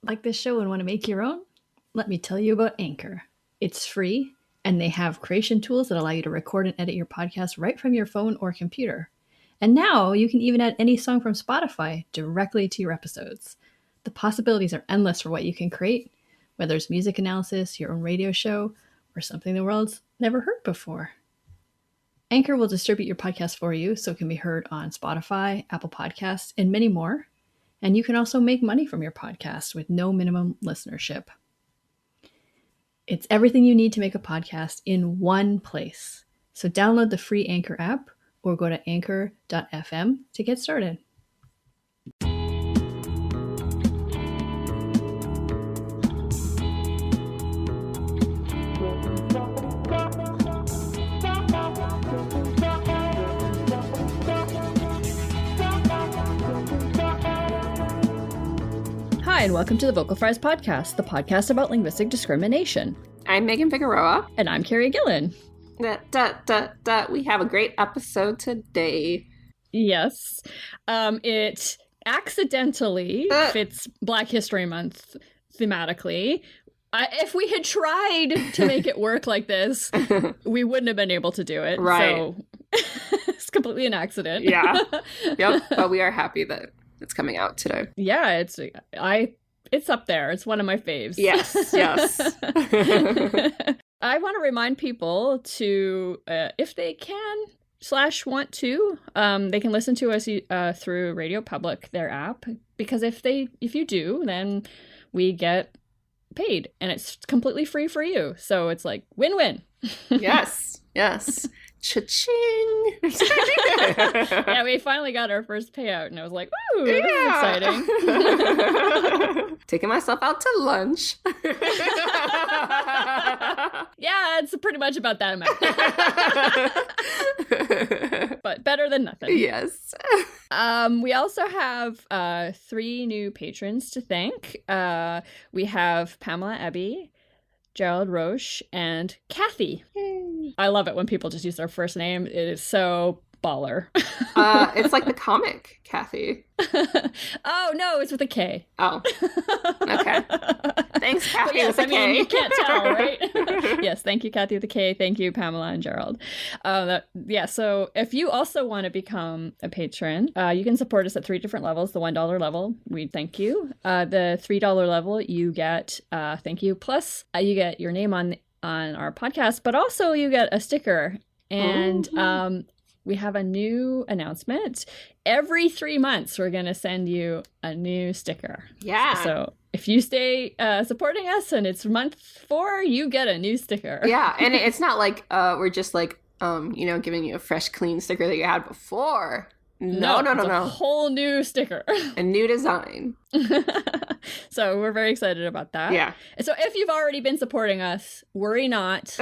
Like this show and want to make your own? Let me tell you about Anchor. It's free, and they have creation tools that allow you to record and edit your podcast right from your phone or computer. And now you can even add any song from Spotify directly to your episodes. The possibilities are endless for what you can create, whether it's music analysis, your own radio show, or something the world's never heard before. Anchor will distribute your podcast for you so it can be heard on Spotify, Apple Podcasts, and many more. And you can also make money from your podcast with no minimum listenership. It's everything you need to make a podcast in one place. So download the free Anchor app or go to anchor.fm to get started. Hi, and welcome to the Vocal Fries Podcast, the podcast about linguistic discrimination. I'm Megan Figueroa. And I'm Carrie Gillen. We have a great episode today. Yes. It accidentally fits Black History Month thematically. If we had tried to make it work like this, we wouldn't have been able to do it. Right. So it's completely an accident. Yeah. Yep. But we are happy that it's coming out today. Yeah, it's up there. It's one of my faves. Yes. I want to remind people to, if they can / want to, they can listen to us through Radio Public, their app, because if you do, then we get paid and it's completely free for you. So it's like win-win. Yes. Cha-ching! Yeah, we finally got our first payout, and I was like, "Ooh, this is exciting!" Taking myself out to lunch. Yeah, it's pretty much about that amount, but better than nothing. Yes. We also have 3 new patrons to thank. We have Pamela Ebby, Gerald Roche, and Kathy. Yay. I love it when people just use their first name. It is so baller. It's like the comic, Kathy. Oh, no, it's with a K. Oh. Okay. Thanks, Kathy Yes, with a K. mean, you can't tell, right? Yes, thank you, Kathy with a K. Thank you, Pamela and Gerald. So if you also want to become a patron, you can support us at 3 different levels. The $1 level, we thank you. The $3 level, you get thank you. Plus, you get your name on our podcast, but also you get a sticker. And we have a new announcement. Every 3 months, we're going to send you a new sticker. Yeah. So if you stay supporting us and it's month 4, you get a new sticker. Yeah. And it's not like we're just like, giving you a fresh, clean sticker that you had before. No. A whole new sticker. A new design. So we're very excited about that. Yeah. So if you've already been supporting us, worry not.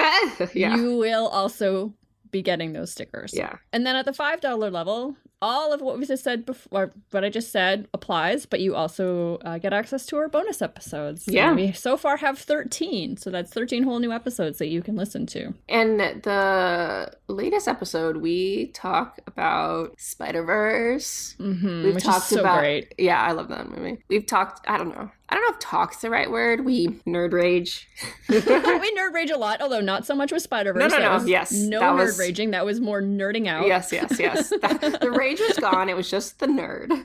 Yeah. You will also be getting those stickers. Yeah. And then at the $5 level, all of what we just said before, what I just said applies, but you also get access to our bonus episodes. Yeah. And we so far have 13. So that's 13 whole new episodes that you can listen to. And the latest episode, we talk about Spider-Verse. Mm-hmm, which is so great. Yeah, I love that movie. We've talked, I don't know if talk's the right word. We nerd rage. We nerd rage a lot, although not so much with Spider-Verse. No. Yes. No nerd raging. That was more nerding out. Yes. The rage was gone. It was just the nerd.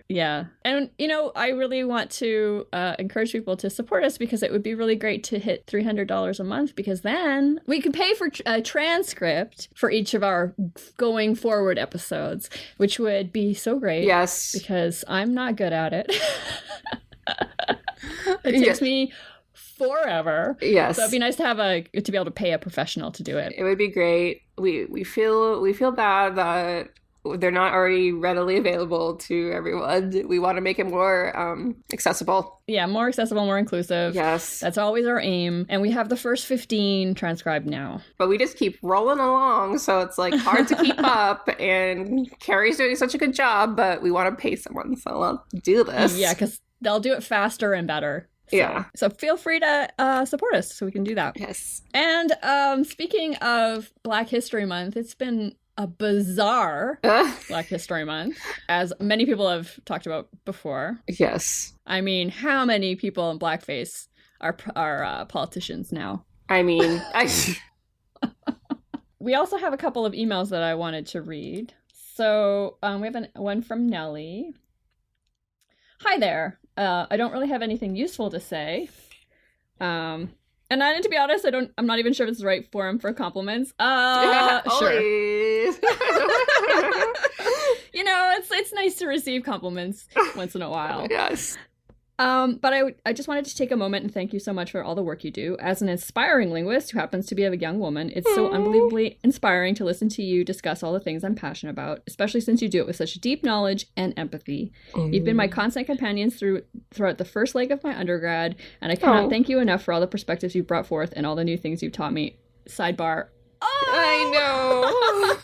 Yeah. And, I really want to encourage people to support us because it would be really great to hit $300 a month because then we can pay for a transcript for each of our going forward episodes, which would be so great. Yes. Because I'm not good at it. It takes me forever. Yes. So it'd be nice to be able to pay a professional to do it. It would be great. We feel bad that they're not already readily available to everyone. We want to make it more accessible. Yeah, more accessible, more inclusive. Yes. That's always our aim. And we have the first 15 transcribed now. But we just keep rolling along, so it's like hard to keep up. And Carrie's doing such a good job, but we want to pay someone, so I'll do this. Yeah, because they'll do it faster and better. So feel free to support us so we can do that. Yes. And speaking of Black History Month, it's been a bizarre Black History Month, as many people have talked about before. Yes. I mean, how many people in blackface are politicians now? I mean, we also have a couple of emails that I wanted to read. So we have one from Nellie. Hi there. I don't really have anything useful to say. And to be honest, I'm not even sure if it's the right forum for compliments. Sure. You know, it's nice to receive compliments once in a while. Yes. But I just wanted to take a moment and thank you so much for all the work you do. As an inspiring linguist who happens to be a young woman, it's so unbelievably inspiring to listen to you discuss all the things I'm passionate about, especially since you do it with such deep knowledge and empathy. You've been my constant companions throughout the first leg of my undergrad, and I cannot thank you enough for all the perspectives you've brought forth and all the new things you've taught me. Sidebar. Oh! I know.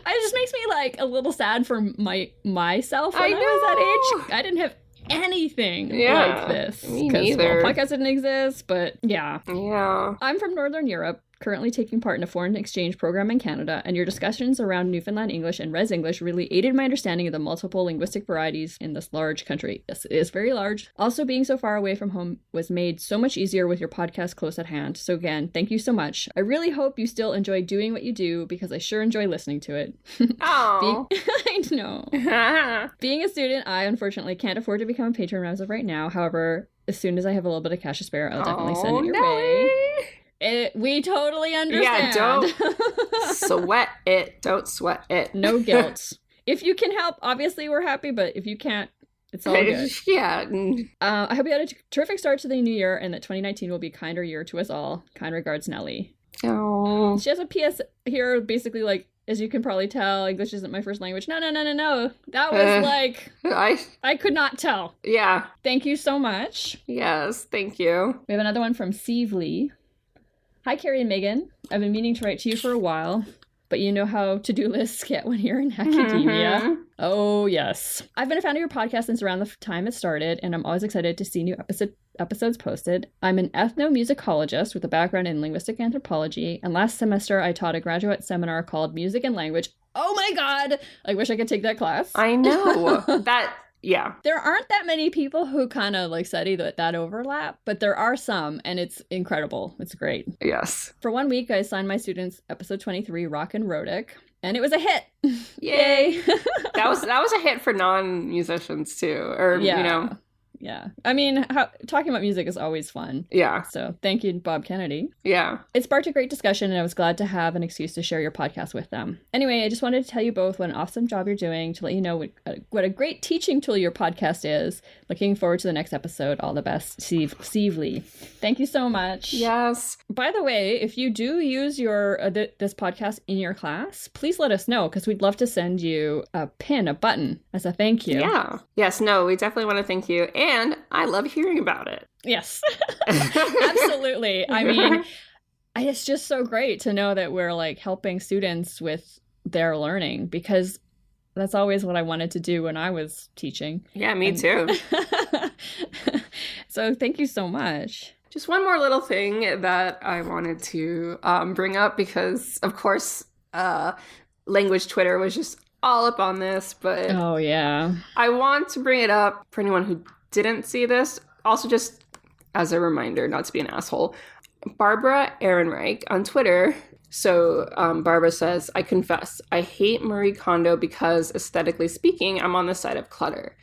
It just makes me like a little sad for myself when I was that age. I didn't have anything like this. Me neither. Podcasts didn't exist, but yeah. Yeah. I'm from Northern Europe, currently taking part in a foreign exchange program in Canada, and your discussions around Newfoundland English and Res English really aided my understanding of the multiple linguistic varieties in this large country. Yes, it is very large. Also, being so far away from home was made so much easier with your podcast close at hand. So again, thank you so much. I really hope you still enjoy doing what you do, because I sure enjoy listening to it. Oh. I know. Being a student, I unfortunately can't afford to become a patron as of right now. However, as soon as I have a little bit of cash to spare, I'll definitely send it your way. We totally understand. Yeah, don't sweat it. Don't sweat it. No guilt. If you can help, obviously we're happy, but if you can't, it's all good. Yeah. I hope you had a terrific start to the new year and that 2019 will be a kinder year to us all. Kind regards, Nellie. Oh. She has a PS here, basically like, as you can probably tell, English isn't my first language. No. That was like, I could not tell. Yeah. Thank you so much. Yes, thank you. We have another one from Steve Lee. Hi, Carrie and Megan. I've been meaning to write to you for a while, but you know how to-do lists get when you're in academia. Oh, yes. I've been a fan of your podcast since around the time it started, and I'm always excited to see new episodes posted. I'm an ethnomusicologist with a background in linguistic anthropology, and last semester I taught a graduate seminar called Music and Language. Oh my God! I wish I could take that class. I know. Yeah. There aren't that many people who kind of like study that overlap, but there are some, and it's incredible. It's great. Yes. For 1 week, I assigned my students episode 23, Rock and Rhotic, and it was a hit. Yay. that was a hit for non-musicians too, or you know. Yeah. I mean, talking about music is always fun. Yeah. So thank you, Bob Kennedy. Yeah. It sparked a great discussion, and I was glad to have an excuse to share your podcast with them. Anyway, I just wanted to tell you both what an awesome job you're doing, to let you know what a great teaching tool your podcast is. Looking forward to the next episode. All the best, Steve Lee. Thank you so much. Yes. By the way, if you do use your this podcast in your class, please let us know, because we'd love to send you a button as a thank you. Yeah. Yes. No, we definitely want to thank you. And I love hearing about it. Yes, absolutely. I mean, it's just so great to know that we're like helping students with their learning, because that's always what I wanted to do when I was teaching. Yeah, me too. So thank you so much. Just one more little thing that I wanted to bring up, because of course, language Twitter was just all up on this, but oh yeah, I want to bring it up for anyone who didn't see this. Also, just as a reminder, not to be an asshole. Barbara Ehrenreich on Twitter. So Barbara says, I confess, I hate Marie Kondo because, aesthetically speaking, I'm on the side of clutter.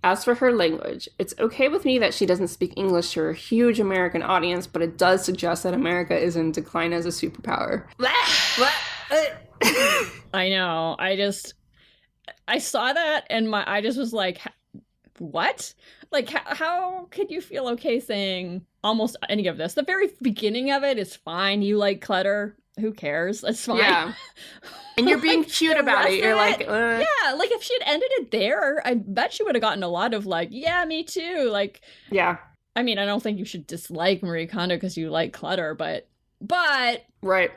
As for her language, it's okay with me that she doesn't speak English to her huge American audience, but it does suggest that America is in decline as a superpower. I know. I saw that and I just was like, what? Like, how could you feel okay saying almost any of this? The very beginning of it is fine. You like clutter. Who cares? That's fine. Yeah. And you're being cute about it. You're like, yeah, like if she had ended it there, I bet she would have gotten a lot of like, yeah, me too. Like, yeah. I mean, I don't think you should dislike Marie Kondo because you like clutter, but. Right. Right.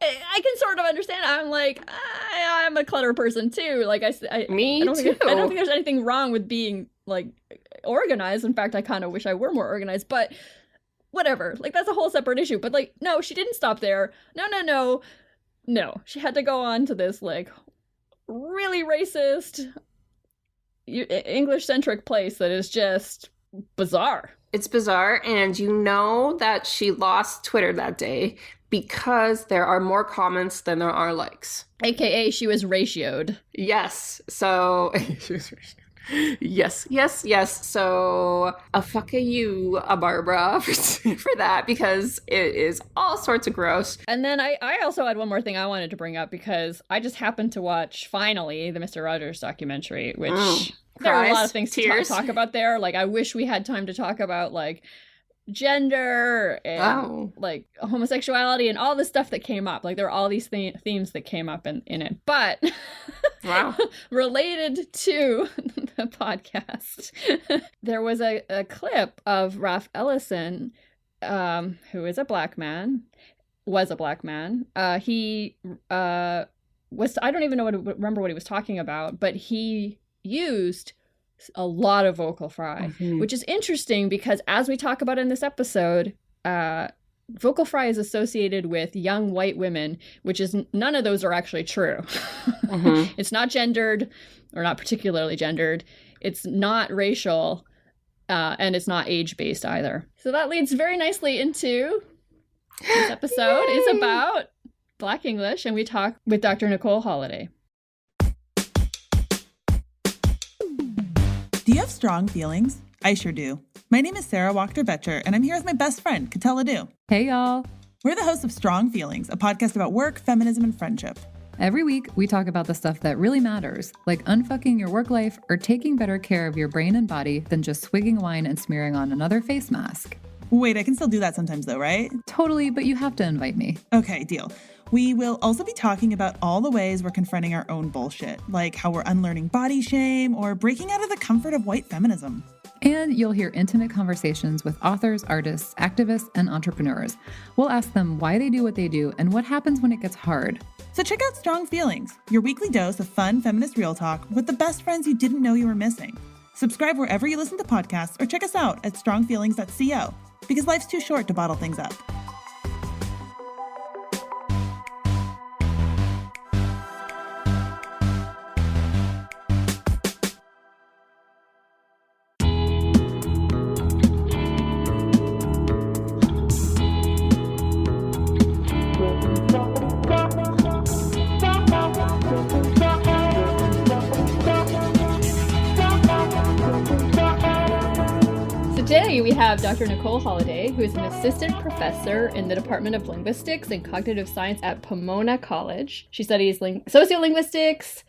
I can sort of understand. I'm like, I'm a clutter person too. Like Me too. I don't think there's anything wrong with being like organized. In fact, I kind of wish I were more organized. But whatever. Like, that's a whole separate issue. But, like, no, she didn't stop there. No. She had to go on to this, like, really racist, English-centric place that is just bizarre. It's bizarre, and you know that she lost Twitter that day because there are more comments than there are likes. AKA, she was ratioed. Yes. So... Yes. So a fuck you, Barbara, for that, because it is all sorts of gross. And then I also had one more thing I wanted to bring up, because I just happened to watch, finally, the Mr. Rogers documentary, which there are a lot of things to talk about there. Like, I wish we had time to talk about, like, gender and like homosexuality and all the stuff that came up. Like, there were all these themes that came up in it. But wow, related to the podcast, there was a clip of Ralph Ellison, who is a black man, was a black man. He was, I don't even remember what he was talking about, but he used a lot of vocal fry, which is interesting because, as we talk about in this episode, vocal fry is associated with young white women, which is, none of those are actually true. It's not gendered, or not particularly gendered. It's not racial, and it's not age-based either. So that leads very nicely into this episode. Is about Black English, and we talk with Dr. Nicole Holliday. Do you have strong feelings? I sure do. My name is Sarah Wachter-Betcher, and I'm here with my best friend, Katella Du. Hey, y'all. We're the hosts of Strong Feelings, a podcast about work, feminism, and friendship. Every week, we talk about the stuff that really matters, like unfucking your work life or taking better care of your brain and body than just swigging wine and smearing on another face mask. Wait, I can still do that sometimes though, right? Totally, but you have to invite me. Okay, deal. We will also be talking about all the ways we're confronting our own bullshit, like how we're unlearning body shame or breaking out of the comfort of white feminism. And you'll hear intimate conversations with authors, artists, activists, and entrepreneurs. We'll ask them why they do what they do and what happens when it gets hard. So check out Strong Feelings, your weekly dose of fun feminist real talk with the best friends you didn't know you were missing. Subscribe wherever you listen to podcasts or check us out at strongfeelings.co, because life's too short to bottle things up. Today we have Dr. Nicole Holliday, who is an assistant professor in the Department of Linguistics and Cognitive Science at Pomona College. She studies sociolinguistics,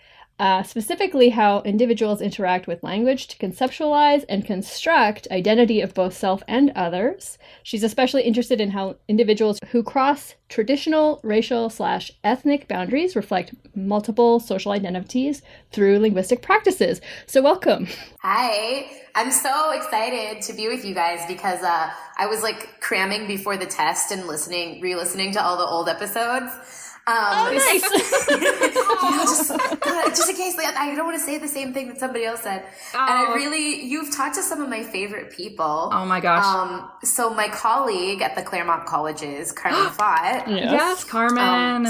specifically how individuals interact with language to conceptualize and construct identity of both self and others. She's especially interested in how individuals who cross traditional racial/ethnic boundaries reflect multiple social identities through linguistic practices. So welcome. Hi, I'm so excited to be with you guys because I was like cramming before the test and re-listening to all the old episodes. Nice. Just in case, like, I don't want to say the same thing that somebody else said. And you've talked to some of my favorite people. Oh my gosh. So my colleague at the Claremont Colleges, Carmen Fott. Yes, Carmen.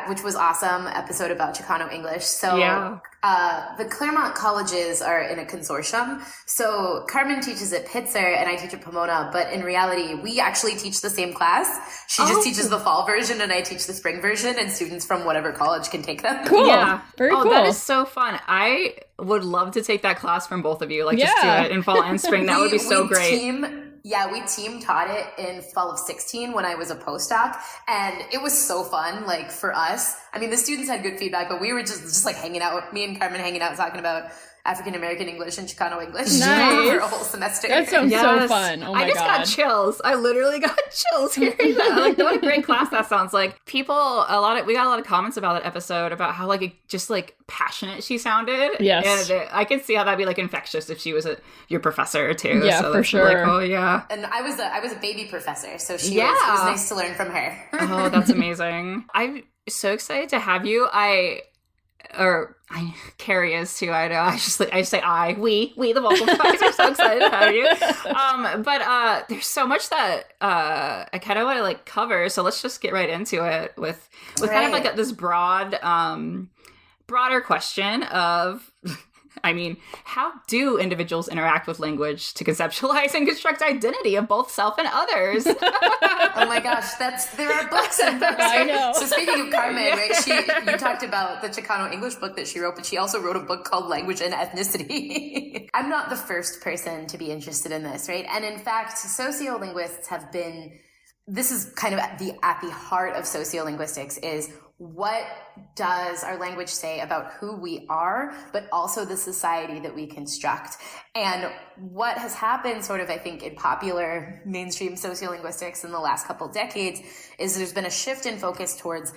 Which was awesome episode about Chicano English. So the Claremont Colleges are in a consortium. So Carmen teaches at Pitzer and I teach at Pomona, but in reality, we actually teach the same class. She just teaches the fall version and I teach the spring version, and students from whatever college can take them. Cool. Yeah. Very cool. That is so fun. I would love to take that class from both of you. Like, just do it in fall and spring. That would be so great. We team taught it in fall of 16 when I was a postdoc, and it was so fun, like, for us. I mean, the students had good feedback, but we were just like hanging out, me and Carmen hanging out, talking about African-American English and Chicano English for a whole semester. That sounds so fun. Oh my God. I just got chills. I literally got chills hearing that. Like, what a great class that sounds like. We got a lot of comments about that episode about how, like, just, like, passionate she sounded. Yes. And I could see how that'd be, like, infectious if she was your professor too. Yeah, so for sure. Like, oh yeah. And I was a baby professor, so it was nice to learn from her. Oh, that's amazing. I'm so excited to have you. Carrie is too. I know. I just say we the vocal fries are so excited to have you. But there's so much that I kind of want to like cover. So let's just get right into it with kind of like this broader question of. I mean, how do individuals interact with language to conceptualize and construct identity of both self and others? Oh my gosh, there are books and books. I know. So speaking of Carmen, right? You talked about the Chicano English book that she wrote, but she also wrote a book called Language and Ethnicity. I'm not the first person to be interested in this, right? And in fact, sociolinguists have been. This is kind of at the heart of sociolinguistics is. What does our language say about who we are, but also the society that we construct? And what has happened sort of, I think, in popular mainstream sociolinguistics in the last couple decades is there's been a shift in focus towards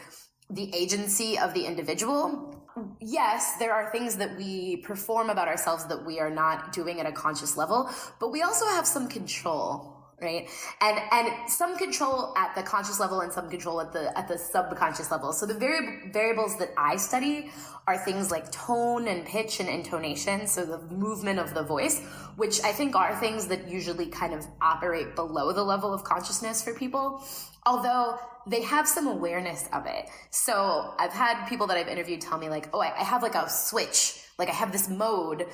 the agency of the individual. Yes, there are things that we perform about ourselves that we are not doing at a conscious level, but we also have some control. Right. And some control at the conscious level and some control at the subconscious level. So the variables that I study are things like tone and pitch and intonation. So the movement of the voice, which I think are things that usually kind of operate below the level of consciousness for people, although they have some awareness of it. So I've had people that I've interviewed tell me like, oh, I have like a switch. Like I have this mode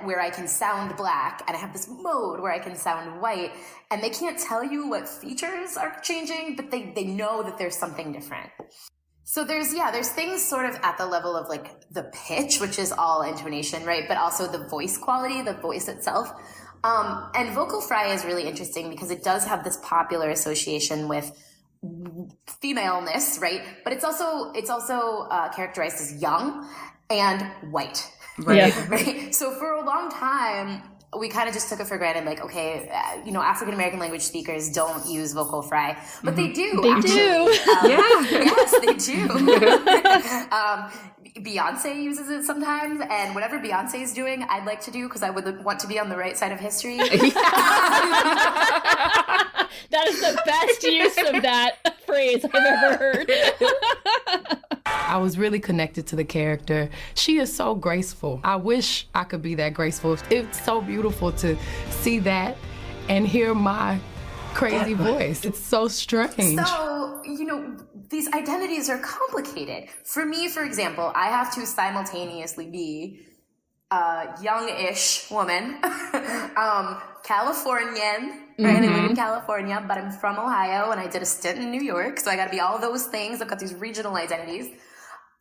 where I can sound black and I have this mode where I can sound white, and they can't tell you what features are changing, but they know that there's something different. So there's things sort of at the level of like the pitch, which is all intonation, right? But also the voice quality, the voice itself. And vocal fry is really interesting because it does have this popular association with femaleness, right? But it's also characterized as young and white. Right. Yeah. Right. So for a long time, we kind of just took it for granted, like, okay, African American language speakers don't use vocal fry, but they do. They do. Yes, they do. Beyoncé uses it sometimes, and whatever Beyonce is doing, I'd like to do because I would want to be on the right side of history. That is the best use of that phrase I've ever heard. I was really connected to the character. She is so graceful. I wish I could be that graceful. It's so beautiful to see that and hear my crazy voice. It's so strange. So, these identities are complicated. For me, for example, I have to simultaneously be a young-ish woman, Californian, right? I live in California, but I'm from Ohio, and I did a stint in New York, so I gotta be all those things. I've got these regional identities.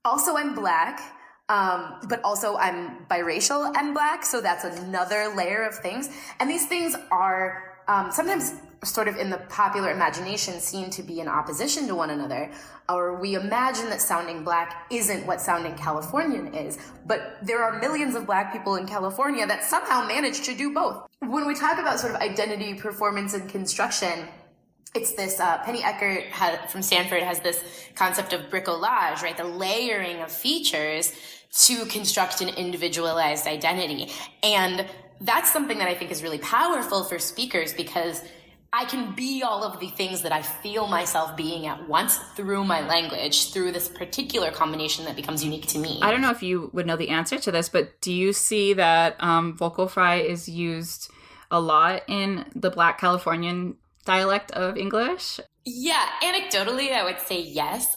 Also, I'm Black, but also I'm biracial and Black, so that's another layer of things. And these things are sometimes sort of in the popular imagination seen to be in opposition to one another, or we imagine that sounding Black isn't what sounding Californian is, but there are millions of Black people in California that somehow manage to do both. When we talk about sort of identity, performance, and construction, it's this, Penny Eckert from Stanford has this concept of bricolage, right? The layering of features to construct an individualized identity. And that's something that I think is really powerful for speakers because I can be all of the things that I feel myself being at once through my language, through this particular combination that becomes unique to me. I don't know if you would know the answer to this, but do you see that vocal fry is used a lot in the Black Californian dialect of English? Yeah, anecdotally, I would say yes.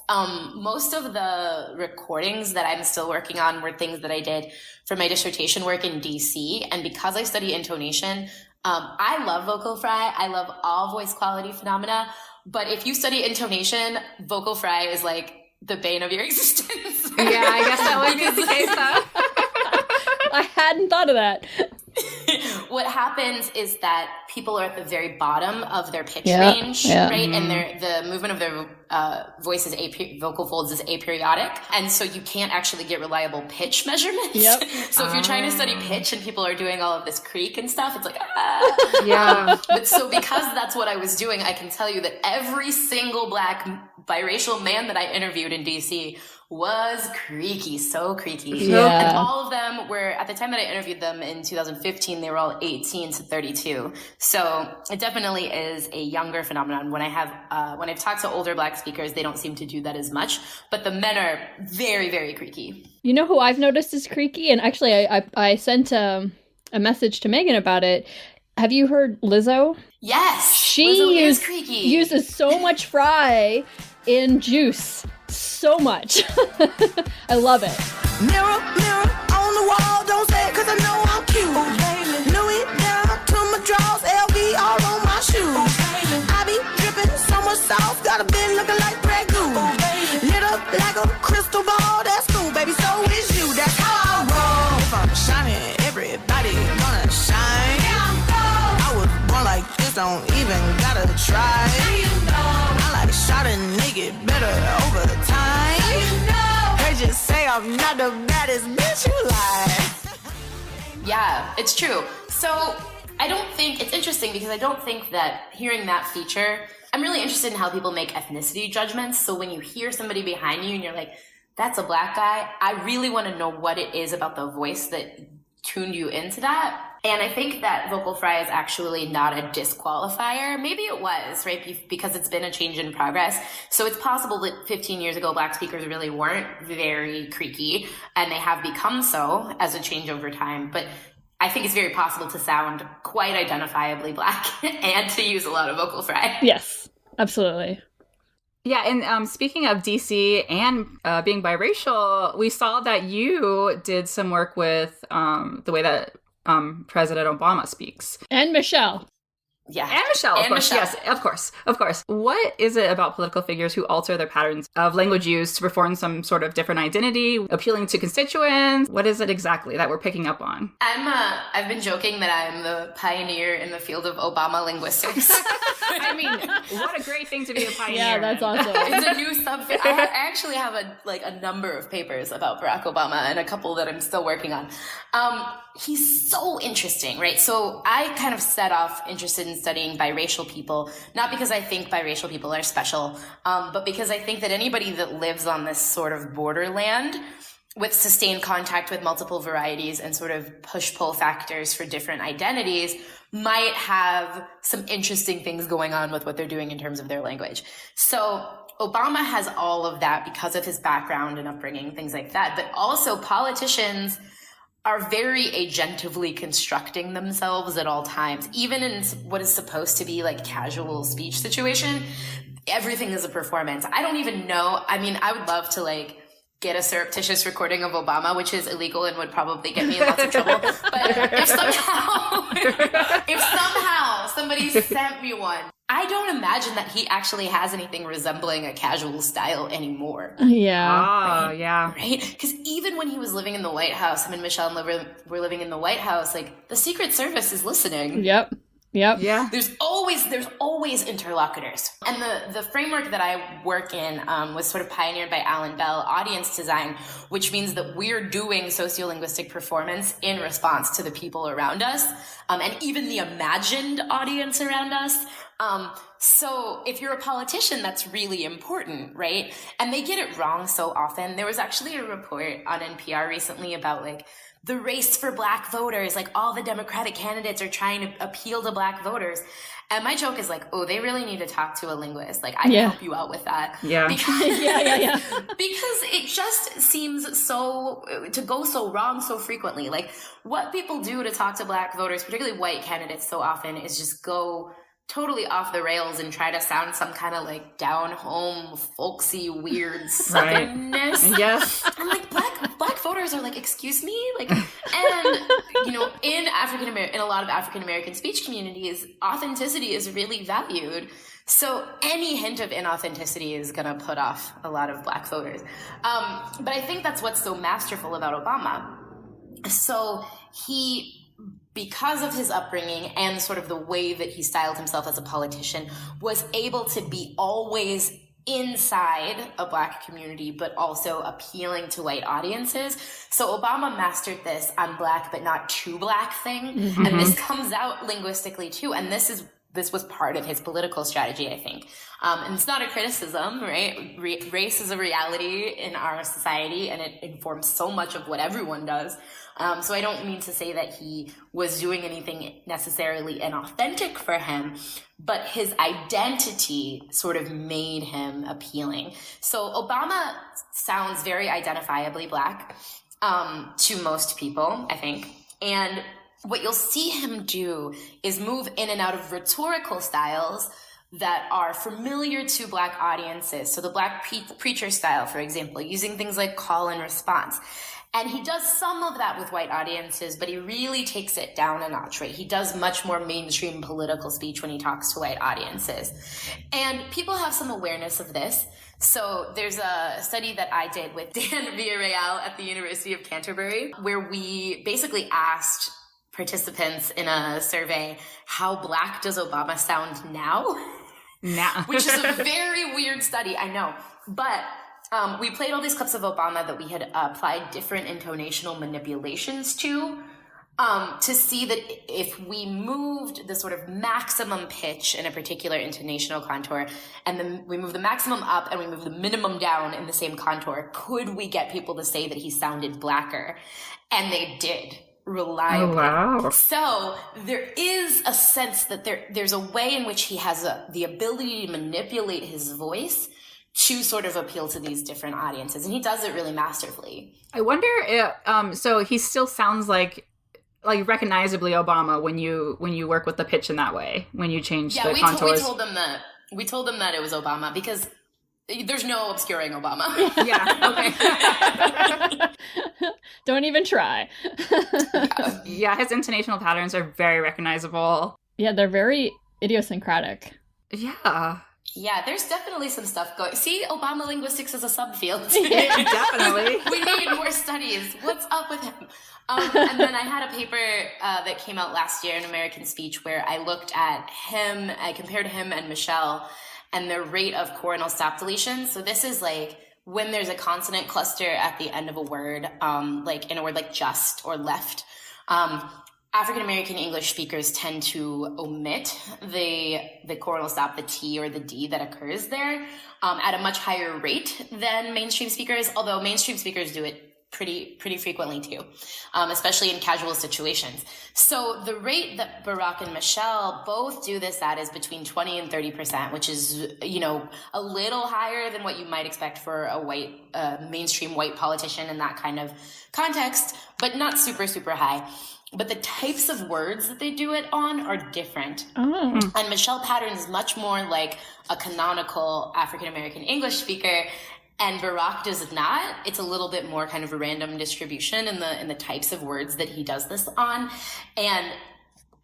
Most of the recordings that I'm still working on were things that I did for my dissertation work in DC. And because I study intonation, I love vocal fry. I love all voice quality phenomena. But if you study intonation, vocal fry is like the bane of your existence. Yeah, I guess that would be the case, though. I hadn't thought of that. What happens is that people are at the very bottom of their pitch range, right? And the movement of their voice vocal folds is aperiodic. And so you can't actually get reliable pitch measurements. Yep. So if you're trying to study pitch and people are doing all of this creak and stuff, it's like, Yeah. But so because that's what I was doing, I can tell you that every single Black biracial man that I interviewed in DC was creaky, so creaky. Yeah. And all of them were, at the time that I interviewed them in 2015, they were all 18 to 32. So it definitely is a younger phenomenon. When I've talked to older Black speakers, they don't seem to do that as much, but the men are very, very creaky. You know who I've noticed is creaky? And actually, I sent a message to Megan about it. Have you heard Lizzo? Yes, She is creaky. uses so much fry in Juice. So much. I love it. Mirror, mirror on the wall, don't say it 'cause I know I'm cute. Louis down to my drawers, LV all on my shoes. I be dripping so much sauce, got a bit looking like Grey Goose. Lit up like a crystal ball, that's cool, baby, so is you. That's how I roll. If I'm shining, everybody gonna shine. I was born like this, don't even gotta try. I like shot and naked better over time. They just say I'm not the baddest bitch you like. Yeah, it's true. So I don't think, it's interesting because I don't think that hearing that feature, I'm really interested in how people make ethnicity judgments. So when you hear somebody behind you and you're like, that's a Black guy, I really want to know what it is about the voice that tuned you into that. And I think that vocal fry is actually not a disqualifier. Maybe it was, right? Because it's been a change in progress. So it's possible that 15 years ago, Black speakers really weren't very creaky, and they have become so as a change over time. But I think it's very possible to sound quite identifiably Black and to use a lot of vocal fry. Yes, absolutely. Yeah, and speaking of DC and being biracial, we saw that you did some work with the way that President Obama speaks. And Michelle. Yeah. And Michelle, of And course. Michelle. Yes, of course. What is it about political figures who alter their patterns of language use to perform some sort of different identity, appealing to constituents? What is it exactly that we're picking up on? I've been joking that I'm the pioneer in the field of Obama linguistics. I mean, what a great thing to be a pioneer. Yeah, that's awesome. It's a new subject. I actually have a number of papers about Barack Obama and a couple that I'm still working on. He's so interesting, right? So I kind of set off interested in studying biracial people, not because I think biracial people are special, but because I think that anybody that lives on this sort of borderland with sustained contact with multiple varieties and sort of push-pull factors for different identities might have some interesting things going on with what they're doing in terms of their language. So Obama has all of that because of his background and upbringing, things like that. But also politicians are very agentively constructing themselves at all times. Even in what is supposed to be like casual speech situation, everything is a performance. I don't even know. I mean, I would love to get a surreptitious recording of Obama, which is illegal and would probably get me in lots of trouble. But if somehow somebody sent me one, I don't imagine that he actually has anything resembling a casual style anymore. Yeah. Oh, yeah. Right? Because even when he was living in the White House, him and Michelle were living in the White House, the Secret Service is listening. Yep. Yeah. There's always interlocutors. And the framework that I work in was sort of pioneered by Alan Bell, audience design, which means that we're doing sociolinguistic performance in response to the people around us, and even the imagined audience around us. So if you're a politician, that's really important, right? And they get it wrong so often. There was actually a report on NPR recently about the race for Black voters, all the Democratic candidates are trying to appeal to Black voters. And my joke is oh, they really need to talk to a linguist. I can help you out with that. Yeah. Because, Yeah. because it just seems to go so wrong so frequently. What people do to talk to Black voters, particularly white candidates so often, is just go totally off the rails and try to sound some kind of down home, folksy, weird southernness. Yes. And black voters are excuse me? And in a lot of African American speech communities, authenticity is really valued. So any hint of inauthenticity is gonna put off a lot of Black voters. But I think that's what's so masterful about Obama. So because of his upbringing and sort of the way that he styled himself as a politician, was able to be always inside a Black community, but also appealing to white audiences. So Obama mastered this "I'm Black, but not too Black" thing. Mm-hmm. And this comes out linguistically too. And this is this was part of his political strategy, I think. And it's not a criticism, right? Race is a reality in our society, and it informs so much of what everyone does. So I don't mean to say that he was doing anything necessarily inauthentic for him, but his identity sort of made him appealing. So Obama sounds very identifiably Black to most people, I think. And what you'll see him do is move in and out of rhetorical styles that are familiar to Black audiences. So the Black preacher style, for example, using things like call and response. And he does some of that with white audiences, but he really takes it down a notch, right? He does much more mainstream political speech when he talks to white audiences. And people have some awareness of this. So there's a study that I did with Dan Villarreal at the University of Canterbury, where we basically asked participants in a survey, how Black does Obama sound now? Which is a very weird study, I know. But we played all these clips of Obama that we had applied different intonational manipulations to see that if we moved the sort of maximum pitch in a particular intonational contour, and then we move the maximum up and we move the minimum down in the same contour, could we get people to say that he sounded Blacker? And they did. Reliably. Oh, wow. So there is a sense that there's a way in which he has the ability to manipulate his voice to sort of appeal to these different audiences, and he does it really masterfully. I wonder if so he still sounds like recognizably Obama when you work with the pitch in that way, when you change the contours. We told them that it was Obama because there's no obscuring Obama. Yeah, okay. Don't even try. Yeah, his intonational patterns are very recognizable. Yeah, they're very idiosyncratic. Yeah. Yeah, there's definitely some stuff going. See, Obama linguistics is a subfield. Yeah, definitely. We need more studies. What's up with him? And then I had a paper that came out last year in American Speech where I looked at him, I compared him and Michelle and the rate of coronal stop deletions. So this is like when there's a consonant cluster at the end of a word, like in a word like just or left. African-American English speakers tend to omit the coronal stop, the T or the D that occurs there at a much higher rate than mainstream speakers, although mainstream speakers do it pretty frequently too, especially in casual situations. So the rate that Barack and Michelle both do this at is between 20 and 30%, which is, a little higher than what you might expect for a mainstream white politician in that kind of context, but not super, super high. But the types of words that they do it on are different. Oh. And Michelle patterns much more like a canonical African-American English speaker, and Barack does not. It's a little bit more kind of a random distribution in the types of words that he does this on. And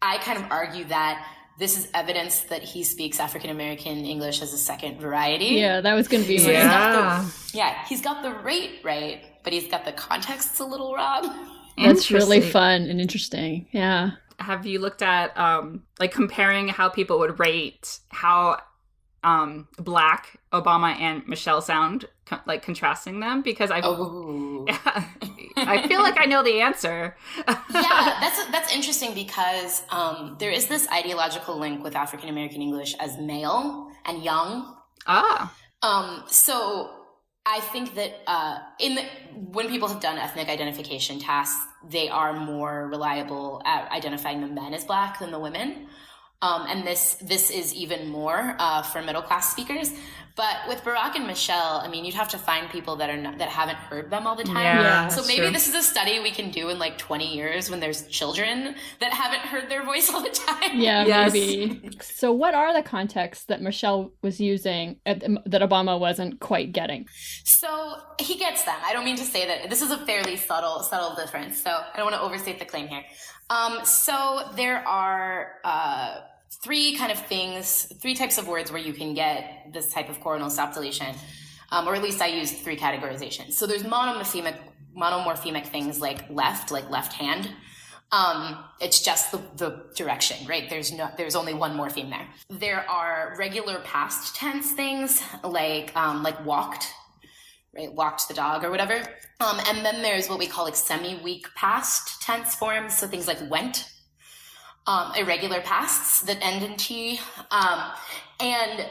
I kind of argue that this is evidence that he speaks African-American English as a second variety. Yeah, that was going to be my... He's got the rate right, but he's got the context a little wrong. That's really fun and interesting. Yeah. Have you looked at comparing how people would rate how Black Obama and Michelle sound, contrasting them? Because I feel like I know the answer. Yeah, that's interesting because there is this ideological link with African American English as male and young. So I think that when people have done ethnic identification tasks, they are more reliable at identifying the men as Black than the women. And this is even more for middle class speakers. But with Barack and Michelle, I mean, you'd have to find people that haven't heard them all the time. Yeah, so maybe this is a study we can do in 20 years when there's children that haven't heard their voice all the time. Yeah, yes. Maybe. So what are the contexts that Michelle was using that Obama wasn't quite getting? So he gets them. I don't mean to say that this is a fairly subtle difference. So I don't want to overstate the claim here. So there are three types of words where you can get this type of coronal stop deletion, or at least I use three categorizations. So there's monomorphemic things like left hand. It's just the direction, right? There's only one morpheme there. There are regular past tense things like walked, right? Walked the dog or whatever. And then there's what we call semi-weak past tense forms. So things like went. irregular pasts that end in T. And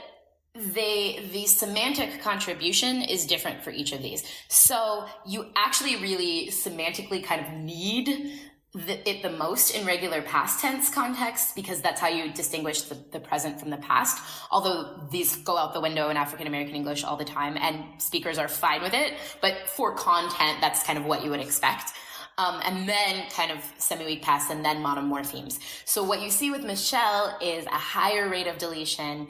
the semantic contribution is different for each of these. So you actually really semantically kind of need it the most in regular past tense context, because that's how you distinguish the present from the past. Although these go out the window in African American English all the time, and speakers are fine with it. But for content, that's kind of what you would expect. And then kind of semi-weak past, and then monomorphemes. So what you see with Michelle is a higher rate of deletion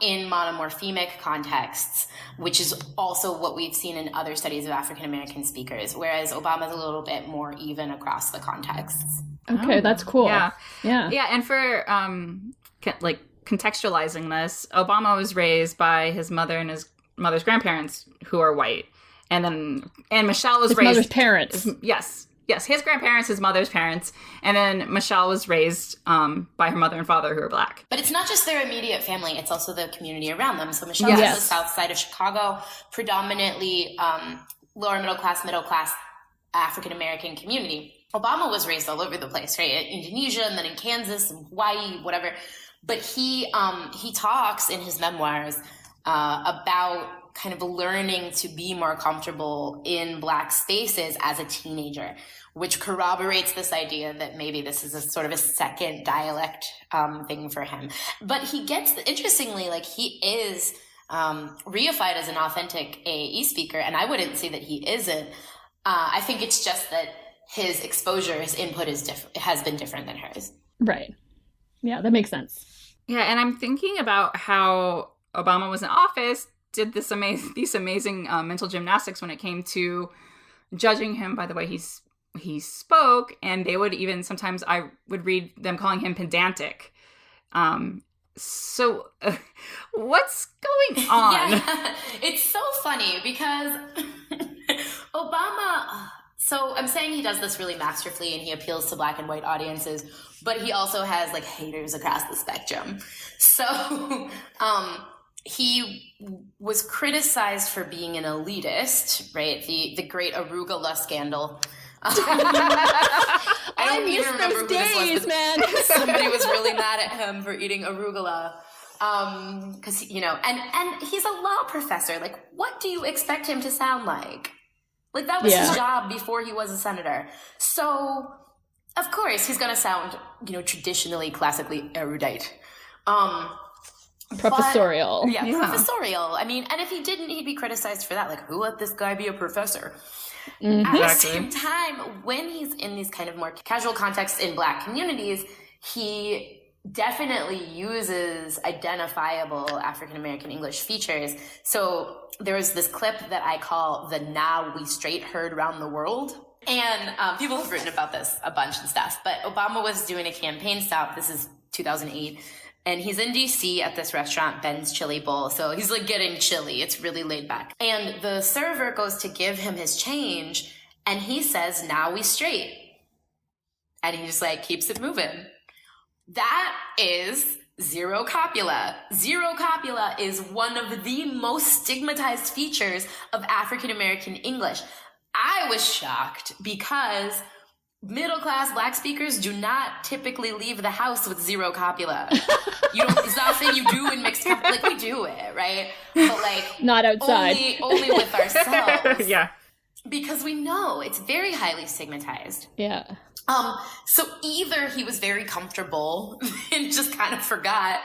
in monomorphemic contexts, which is also what we've seen in other studies of African American speakers, whereas Obama's a little bit more even across the contexts. Okay, that's cool. Yeah. Yeah. Yeah, and for like contextualizing this, Obama was raised by his mother and his mother's grandparents who are white. And Michelle was his raised... mother's parents. Yes, his grandparents, his mother's parents, and then Michelle was raised by her mother and father who are Black. But it's not just their immediate family, it's also the community around them. So Michelle is the south side of Chicago, predominantly lower middle class African-American community. Obama was raised all over the place, right? In Indonesia, and then in Kansas and Hawaii, whatever. But he talks in his memoirs about kind of learning to be more comfortable in Black spaces as a teenager, which corroborates this idea that maybe this is a sort of a second dialect thing for him. But he gets, interestingly, like he is reified as an authentic AAE speaker, and I wouldn't say that he isn't. I think it's just that his exposure, his input has been different than hers. Right. Yeah, that makes sense. Yeah, and I'm thinking about how Obama was in office, did these amazing mental gymnastics when it came to judging him by the way he spoke, and they would even sometimes I would read them calling him pedantic. So what's going on? Yeah, it's so funny because Obama. So I'm saying he does this really masterfully, and he appeals to Black and white audiences, but he also has like haters across the spectrum. So he was criticized for being an elitist, right? The great arugula scandal. I don't even remember who this was, man. Somebody was really mad at him for eating arugula. Because, and he's a law professor. Like, what do you expect him to sound like? Like, that was his job before he was a senator. So, of course, he's going to sound, traditionally, classically erudite. Professorial. Professorial. I mean, and if he didn't, he'd be criticized for that. Like, who let this guy be a professor? Mm-hmm. At the same time, when he's in these kind of more casual contexts in Black communities, he definitely uses identifiable African-American English features. So there was this clip that I call the "Now We Straight" heard around the world. And people have written about this a bunch and stuff. But Obama was doing a campaign stop. This is 2008. And he's in DC at this restaurant, Ben's Chili Bowl. So he's like getting chili. It's really laid back. And the server goes to give him his change. And he says, "Now we straight." And he just like keeps it moving. That is zero copula. Zero copula is one of the most stigmatized features of African-American English. I was shocked because middle-class Black speakers do not typically leave the house with zero copula. It's not a thing you do in mixed copula. Like, we do it, right? But, like... Not outside. Only with ourselves. Yeah. Because we know it's very highly stigmatized. Yeah. So either he was very comfortable and just kind of forgot,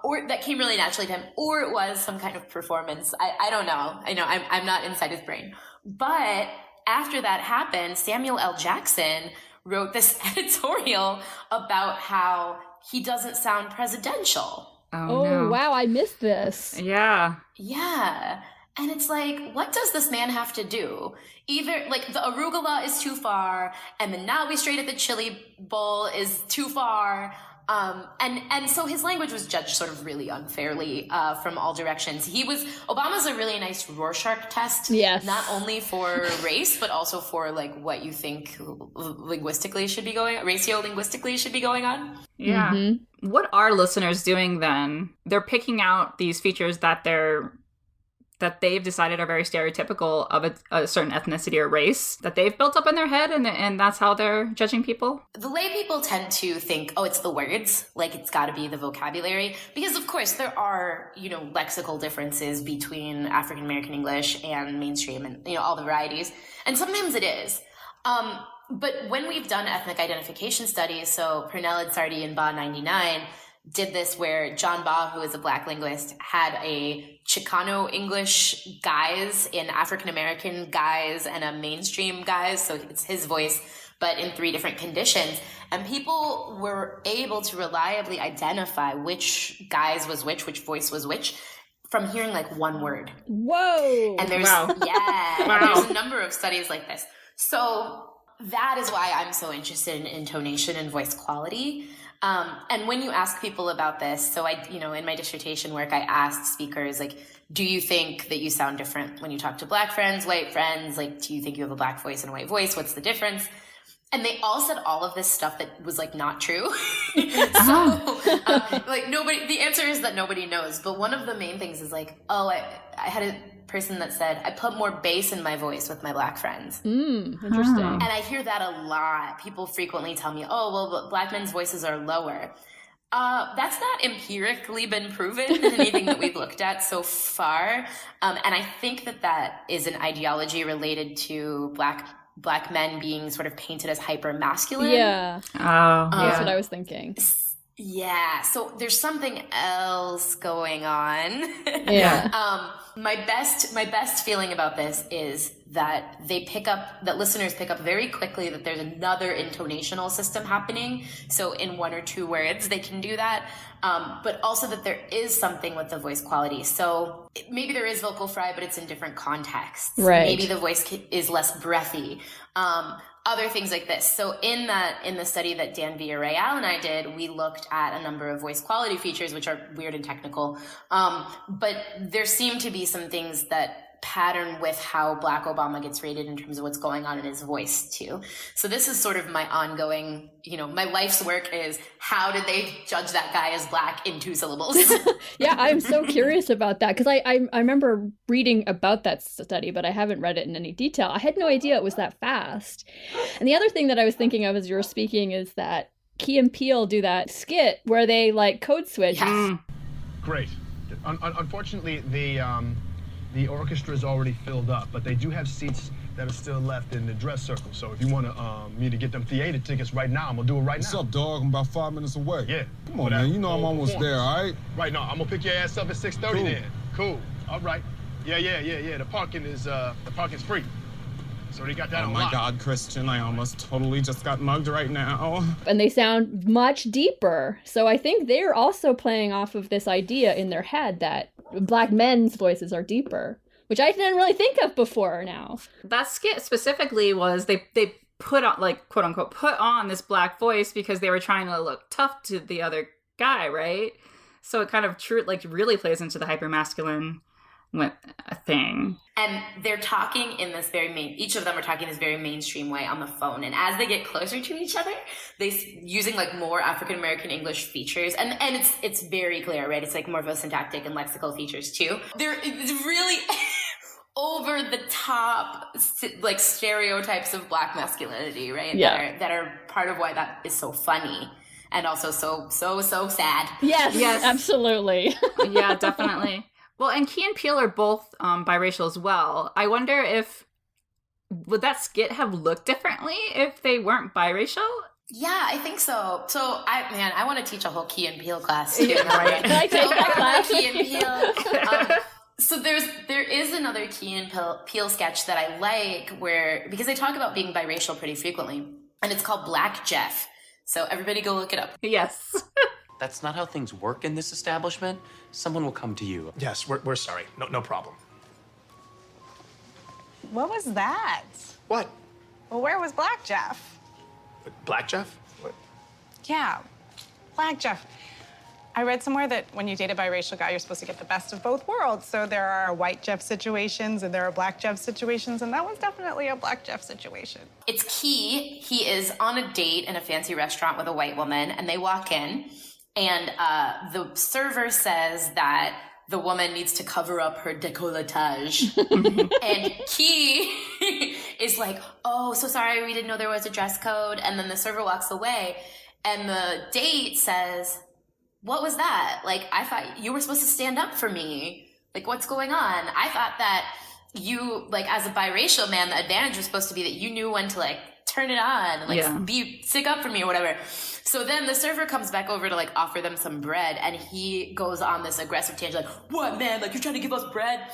or that came really naturally to him, or it was some kind of performance. I don't know. I'm not inside his brain. But... after that happened, Samuel L. Jackson wrote this editorial about how he doesn't sound presidential. Oh, no. Wow, I missed this. Yeah. Yeah. And it's like, what does this man have to do? Either, like, the arugula is too far, and the "now we straight" at the chili bowl is too far. And so his language was judged sort of really unfairly from all directions. Obama's a really nice Rorschach test. Yes. Not only for race, but also for like what you think linguistically should be ratio-linguistically should be going on. Yeah. Mm-hmm. What are listeners doing then? They're picking out these features that they're that they've decided are very stereotypical of a certain ethnicity or race that they've built up in their head, and that's how they're judging people? The lay people tend to think, oh, it's the words, like it's got to be the vocabulary, because of course there are, lexical differences between African American English and mainstream and, all the varieties. And sometimes it is. But when we've done ethnic identification studies, so Pernell Itzardi and Ba 99 did this where John Ba, who is a Black linguist, had a Chicano English guise, an African American guise, and a mainstream guise. So it's his voice, but in 3 different conditions. And people were able to reliably identify which guise was which voice was which, from hearing like one word. Whoa! And there's, there's a number of studies like this. So that is why I'm so interested in intonation and voice quality. And when you ask people about this, so I, in my dissertation work, I asked speakers, like, do you think that you sound different when you talk to Black friends, white friends? Like, do you think you have a Black voice and a white voice? What's the difference? And they all said all of this stuff that was like not true. Nobody, the answer is that nobody knows. But one of the main things is like, I had a person that said, I put more bass in my voice with my Black friends. Interesting. And I hear that a lot. People frequently tell me, but Black men's voices are lower. That's not empirically been proven in anything that we've looked at so far. And I think that is an ideology related to Black men being sort of painted as hyper masculine. Yeah. That's what I was thinking. Yeah. So there's something else going on. Yeah. My best feeling about this is that listeners pick up very quickly that there's another intonational system happening. So in 1 or 2 words, they can do that. But also that there is something with the voice quality. So maybe there is vocal fry, but it's in different contexts. Right. Maybe the voice is less breathy. Other things like this. So in the study that Dan Villarreal and I did, we looked at a number of voice quality features, which are weird and technical. But there seem to be some things that pattern with how Black Obama gets rated in terms of what's going on in his voice too. So this is sort of my ongoing, my life's work is how did they judge that guy as Black in 2 syllables? Yeah, I'm so curious about that because I remember reading about that study, but I haven't read it in any detail. I had no idea it was that fast. And the other thing that I was thinking of as you were speaking is that Key and Peele do that skit where they like code switch. Yes. Great. Unfortunately, the orchestra is already filled up, but they do have seats that are still left in the dress circle. So if you want me to get them theater tickets right now, I'm gonna do it right now. What's up, dog? I'm about 5 minutes away. Yeah. Come on, man. You know I'm almost there, all right? Right now, I'm gonna pick your ass up at 6:30 Cool. then. Cool. All right. Yeah. The parking's free. So they got that Oh on my lock. God, Christian, I almost totally just got mugged right now. And they sound much deeper. So I think they're also playing off of this idea in their head that Black men's voices are deeper, which I didn't really think of before now. That skit specifically was they put on, like, quote unquote, put on this Black voice because they were trying to look tough to the other guy, right? So it kind of really plays into the hypermasculine thing. And they're talking in this each of them are talking this very mainstream way on the phone. And as they get closer to each other, using like more African-American English features. And it's very clear, right? It's like morphosyntactic and lexical features too. It's really over the top, like stereotypes of Black masculinity, right? Yeah. That are part of why that is so funny. And also so sad. Yes, absolutely. Yeah, definitely. Well, and Key and Peele are both biracial as well. I wonder would that skit have looked differently if they weren't biracial? Yeah, I think so. So, I want to teach a whole Key and Peele class too. Yeah, right. Can I take that class? Key and Peele. So there is another Key and Peele sketch that I like because they talk about being biracial pretty frequently, and it's called Black Jeff. So everybody go look it up. Yes. That's not how things work in this establishment. Someone will come to you. Yes, we're sorry. No problem. What was that? What? Well, where was Black Jeff? Black Jeff? What? Yeah, Black Jeff. I read somewhere that when you date a biracial guy, you're supposed to get the best of both worlds. So there are white Jeff situations and there are Black Jeff situations, and that was definitely a Black Jeff situation. It's Key. He is on a date in a fancy restaurant with a white woman, and they walk in, and the server says that the woman needs to cover up her décolletage. And Key is like, oh, so sorry, we didn't know there was a dress code. And then the server walks away, and the date says, what was that? Like, I thought you were supposed to stand up for me. Like, what's going on? I thought that you, like, as a biracial man, the advantage was supposed to be that you knew when to, like, turn it on, like, stick up for me or whatever. So then the server comes back over to, like, offer them some bread, and he goes on this aggressive tangent, like, what, man? Like, you're trying to give us bread?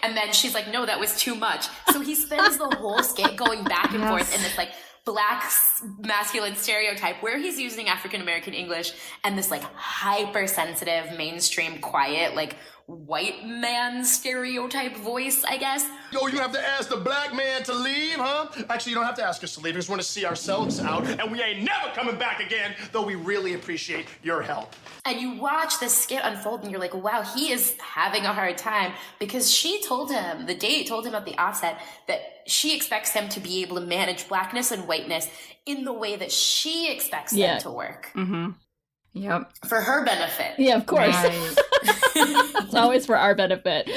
And then she's like, no, that was too much. So he spends the whole skit going back and forth in this, like, black masculine stereotype where he's using African-American English and this, like, hypersensitive, mainstream, quiet, like, white man stereotype voice, I guess. Yo, you have to ask the black man to leave, huh? Actually, you don't have to ask us to leave. We just want to see ourselves out, and we ain't never coming back again, though we really appreciate your help. And you watch this skit unfold, and you're like, wow, he is having a hard time, because she told him, the date told him at the offset, that she expects him to be able to manage blackness and whiteness in the way that she expects them to work. Mm-hmm. Yep. For her benefit. Yeah, of course. Right. It's always for our benefit.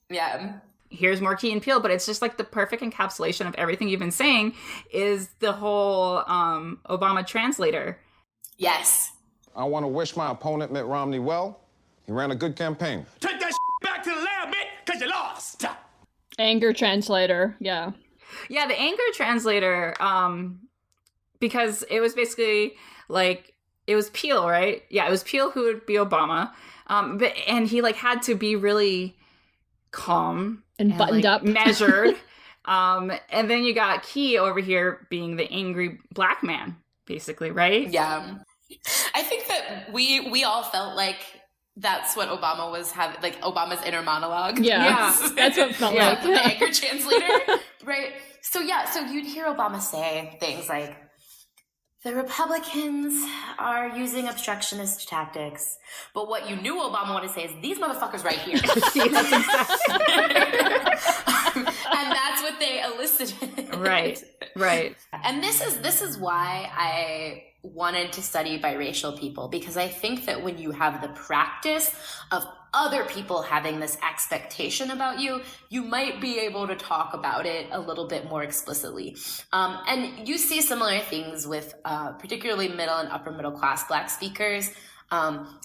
Yeah. Here's more Key and Peele, but it's just like the perfect encapsulation of everything you've been saying is the whole Obama translator. Yes. I want to wish my opponent, Mitt Romney, well. He ran a good campaign. Take that back to the lab, Mitt, because you lost. Anger translator, yeah. Yeah, the anger translator, because it was basically like, it was Peele, right? Yeah, it was Peele who would be Obama. And he, like, had to be really calm. And buttoned like, up. Measured. And then you got Key over here being the angry black man, basically, right? Yeah. I think that we all felt like that's what Obama was having, like, Obama's inner monologue. Yeah. That's what it felt like. The anger translator, right? So, yeah, so you'd hear Obama say things like, the Republicans are using obstructionist tactics. But what you knew Obama wanted to say is, these motherfuckers right here. And that's what they elicited. Right. And this is why I wanted to study biracial people, because I think that when you have the practice of other people having this expectation about you, you might be able to talk about it a little bit more explicitly. And you see similar things with particularly middle and upper middle class Black speakers.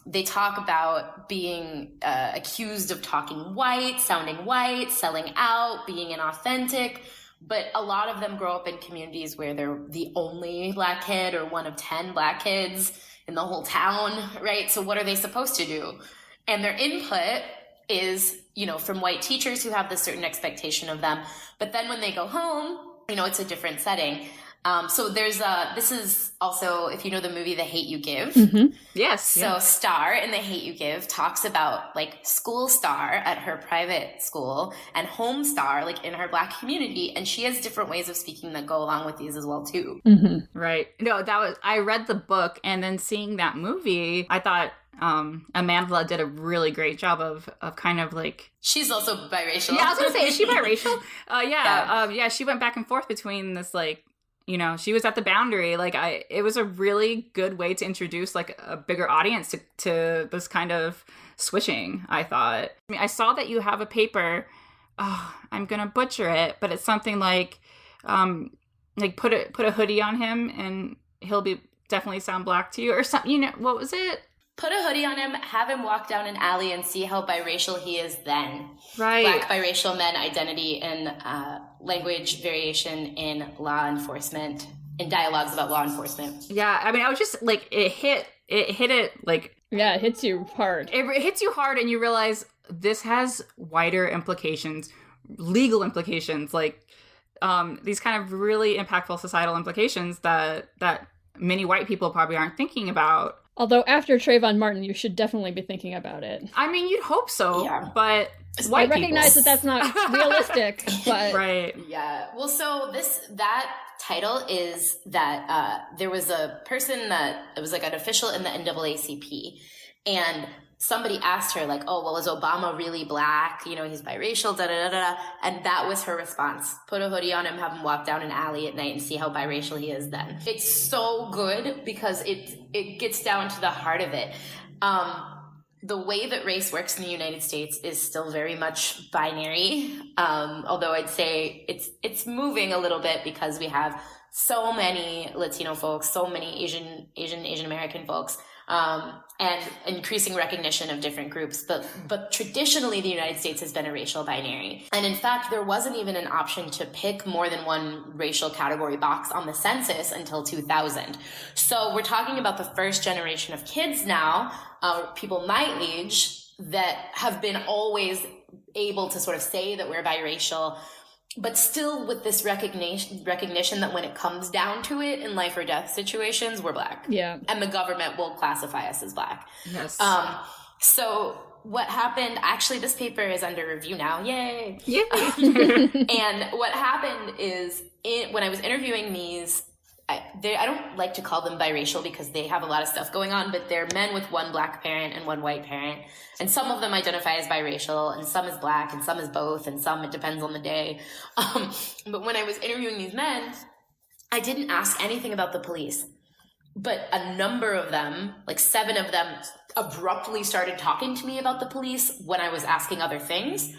They talk about being accused of talking white, sounding white, selling out, being inauthentic. But a lot of them grow up in communities where they're the only Black kid or one of 10 Black kids in the whole town, right? So what are they supposed to do? And their input is, you know, from white teachers who have this certain expectation of them. But then when they go home, you know, it's a different setting. So there's this is also, if you know the movie The Hate U Give. Mm-hmm. Yes. So Star in The Hate U Give talks about, like, school Star at her private school and home Star, like, in her Black community. And she has different ways of speaking that go along with these as well, too. Mm-hmm. Right. No, I read the book, and then seeing that movie, I thought Amanda did a really great job of kind of like... She's also biracial. Yeah, I was going to say, is she biracial? Yeah, she went back and forth between this, like, you know, she was at the boundary. Like, it was a really good way to introduce, like, a bigger audience to this kind of switching, I thought. I mean, I saw that you have a paper, I'm going to butcher it, but it's something like put a hoodie on him and he'll be definitely sound Black to you, or something, you know, what was it? Put a hoodie on him, have him walk down an alley and see how biracial he is then. Right. Black biracial men, identity and language variation in law enforcement, in dialogues about law enforcement. Yeah, I mean, I was just like, it hit it like... Yeah, it hits you hard. It hits you hard, and you realize this has wider implications, legal implications, like these kind of really impactful societal implications that many white people probably aren't thinking about. Although after Trayvon Martin, you should definitely be thinking about it. I mean, you'd hope so, yeah. But I recognize that that's not realistic, but... Right. Yeah. Well, so that title is that there was a person that, it was like an official in the NAACP, and somebody asked her, like, oh, well, is Obama really Black? You know, he's biracial, da-da-da-da. And that was her response. Put a hoodie on him, have him walk down an alley at night and see how biracial he is then. It's so good because it gets down to the heart of it. The way that race works in the United States is still very much binary, although I'd say it's moving a little bit because we have so many Latino folks, so many Asian American folks, and increasing recognition of different groups. But traditionally, the United States has been a racial binary. And in fact, there wasn't even an option to pick more than one racial category box on the census until 2000. So we're talking about the first generation of kids now, people my age, that have been always able to sort of say that we're biracial, but still with this recognition that when it comes down to it in life or death situations, we're Black. Yeah. And the government will classify us as Black. Yes. So what happened, actually this paper is under review now. Yay. Yeah. And what happened is when I was interviewing these, I don't like to call them biracial because they have a lot of stuff going on, but they're men with one Black parent and one white parent. And some of them identify as biracial, and some as Black, and some as both, and some it depends on the day. But when I was interviewing these men, I didn't ask anything about the police. But a number of them, like 7 of them, abruptly started talking to me about the police when I was asking other things.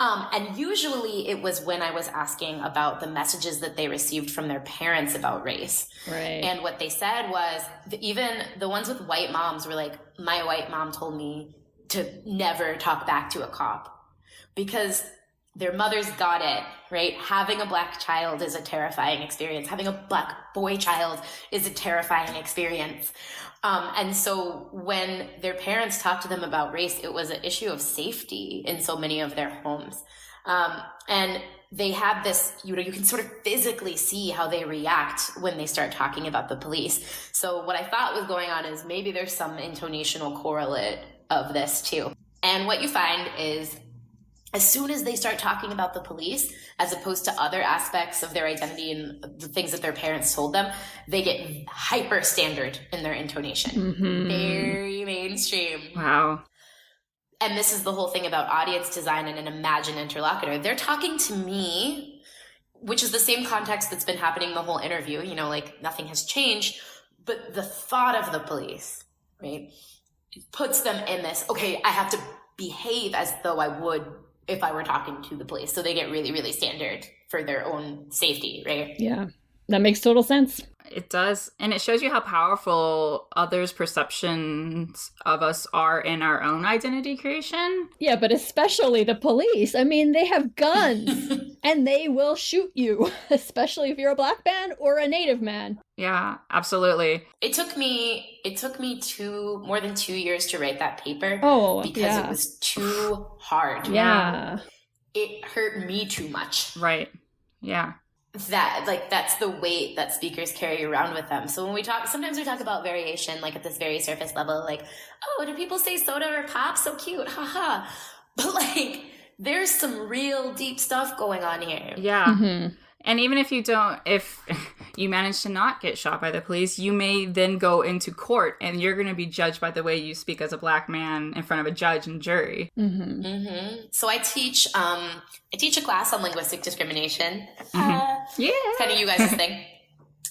And usually it was when I was asking about the messages that they received from their parents about race. Right. And what they said was, even the ones with white moms were like, my white mom told me to never talk back to a cop because their mothers got it, right? Having a Black child is a terrifying experience. Having a Black boy child is a terrifying experience. And so when their parents talked to them about race, it was an issue of safety in so many of their homes. And they have this, you can sort of physically see how they react when they start talking about the police. So what I thought was going on is maybe there's some intonational correlate of this too. And what you find is as soon as they start talking about the police, as opposed to other aspects of their identity and the things that their parents told them, they get hyper standard in their intonation. Mm-hmm. Very mainstream. Wow. And this is the whole thing about audience design and an imagined interlocutor. They're talking to me, which is the same context that's been happening the whole interview, like nothing has changed, but the thought of the police, right, puts them in this, okay, I have to behave as though I would if I were talking to the police. So they get really, really standard for their own safety, right? Yeah, that makes total sense. It does. And it shows you how powerful others' perceptions of us are in our own identity creation. Yeah, but especially the police. I mean, they have guns and they will shoot you, especially if you're a Black man or a Native man. Yeah, absolutely. It took me more than 2 years to write that paper. Oh, because it was too hard. Yeah. It hurt me too much. Right. Yeah. That's the weight that speakers carry around with them. So when we talk, sometimes we talk about variation, like at this very surface level, like, oh, do people say soda or pop? So cute. Haha. But there's some real deep stuff going on here. Yeah. Mm-hmm. And even if you manage to not get shot by the police, you may then go into court and you're going to be judged by the way you speak as a Black man in front of a judge and jury. Mm-hmm. Mm-hmm. So I teach a class on linguistic discrimination. Mm-hmm. Yeah. It's kind of you guys' thing.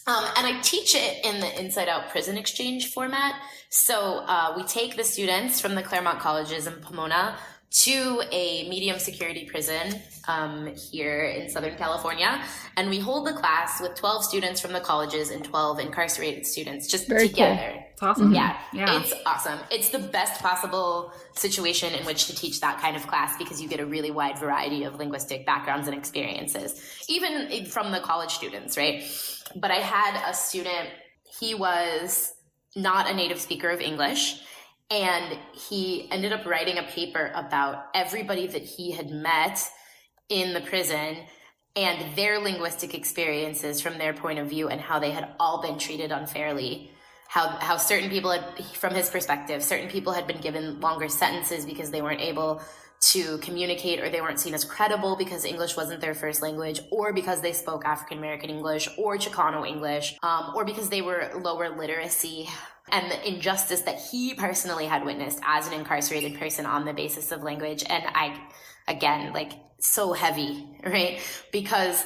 And I teach it in the Inside Out prison exchange format. So we take the students from the Claremont colleges in Pomona to a medium security prison here in Southern California. And we hold the class with 12 students from the colleges and 12 incarcerated students just Very together. Cool. It's awesome. Yeah, yeah, it's awesome. It's the best possible situation in which to teach that kind of class because you get a really wide variety of linguistic backgrounds and experiences, even from the college students, right? But I had a student, he was not a native speaker of English, and he ended up writing a paper about everybody that he had met in the prison and their linguistic experiences from their point of view and how they had all been treated unfairly. How certain people had, from his perspective, certain people had been given longer sentences because they weren't able to communicate or they weren't seen as credible because English wasn't their first language or because they spoke African-American English or Chicano English or because they were lower literacy. And the injustice that he personally had witnessed as an incarcerated person on the basis of language. And so heavy, right? Because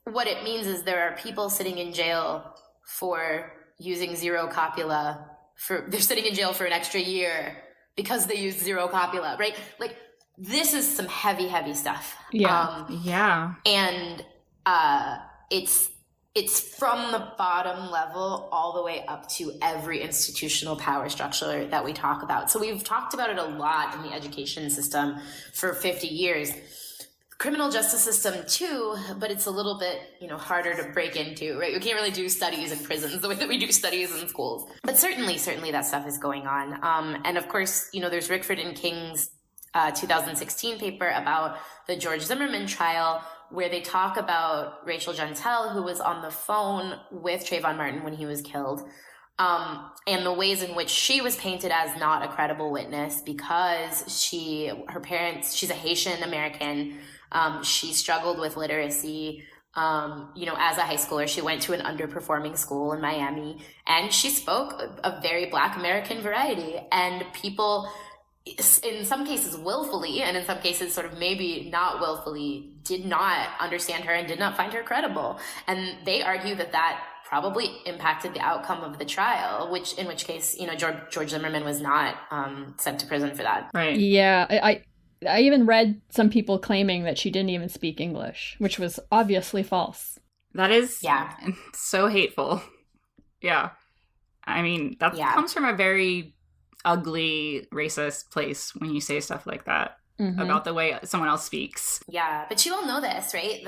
what it means is there are people sitting in jail for using zero copula. They're sitting in jail for an extra year because they use zero copula, right? Like, this is some heavy, heavy stuff. Yeah. And it's from the bottom level all the way up to every institutional power structure that we talk about. So we've talked about it a lot in the education system for 50 years. Criminal justice system too, but it's a little bit, harder to break into, right? We can't really do studies in prisons the way that we do studies in schools. But certainly that stuff is going on. And of course, there's Rickford and King's 2016 paper about the George Zimmerman trial, where they talk about Rachel Jeantel, who was on the phone with Trayvon Martin when he was killed, and the ways in which she was painted as not a credible witness because she's a Haitian American. She struggled with literacy. As a high schooler, she went to an underperforming school in Miami, and she spoke a very Black American variety, and people, in some cases willfully, and in some cases sort of maybe not willfully, did not understand her and did not find her credible. And they argue that probably impacted the outcome of the trial, in which case, George Zimmerman was not sent to prison for that. Right. Yeah. I even read some people claiming that she didn't even speak English, which was obviously false. That is so hateful. Yeah. I mean, that comes from a very ugly, racist place when you say stuff like that about the way someone else speaks. Yeah, but you all know this, right?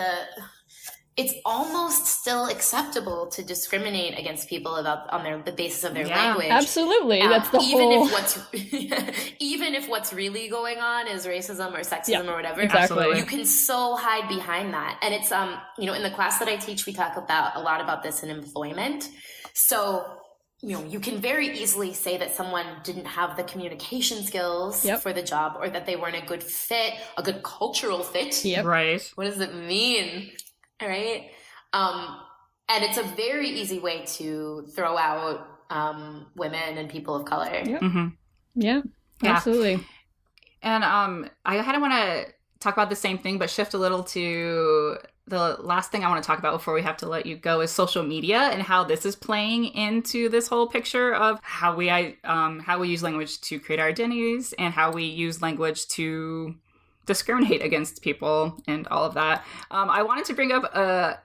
It's almost still acceptable to discriminate against people on the basis of their language. Absolutely, that's the whole. Even if what's really going on is racism or sexism or whatever, exactly. You can so hide behind that. And it's in the class that I teach, we talk a lot about this in employment. So you can very easily say that someone didn't have the communication skills for the job, or that they weren't a good fit, a good cultural fit. Yep. Right. What does it mean? All right. And it's a very easy way to throw out women and people of color. Yep. Mm-hmm. Yeah, absolutely. And I kind of want to talk about the same thing, but shift a little to the last thing I want to talk about before we have to let you go is social media and how this is playing into this whole picture of how we use language to create our identities and how we use language to discriminate against people and all of that. I wanted to bring up a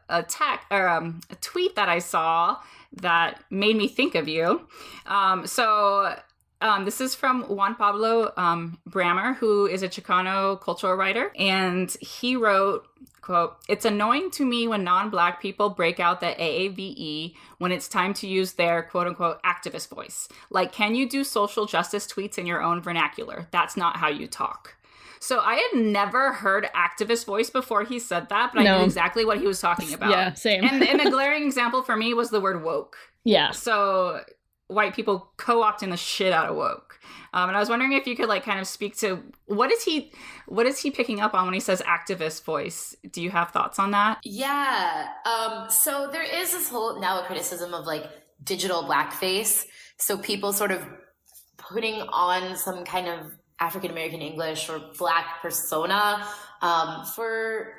tweet that I saw that made me think of you. This is from Juan Pablo Brammer, who is a Chicano cultural writer, and he wrote, quote, "It's annoying to me when non-Black people break out the AAVE when it's time to use their quote-unquote activist voice. Like, can you do social justice tweets in your own vernacular? That's not how you talk." So I had never heard activist voice before he said that, but I knew exactly what he was talking about. Yeah, same. And the glaring example for me was the word woke. Yeah. So white people co-opting the shit out of woke. And I was wondering if you could kind of speak to what is he picking up on when he says activist voice? Do you have thoughts on that? Yeah. So there is this whole now a criticism of digital blackface. So people sort of putting on some kind of African-American English or Black persona for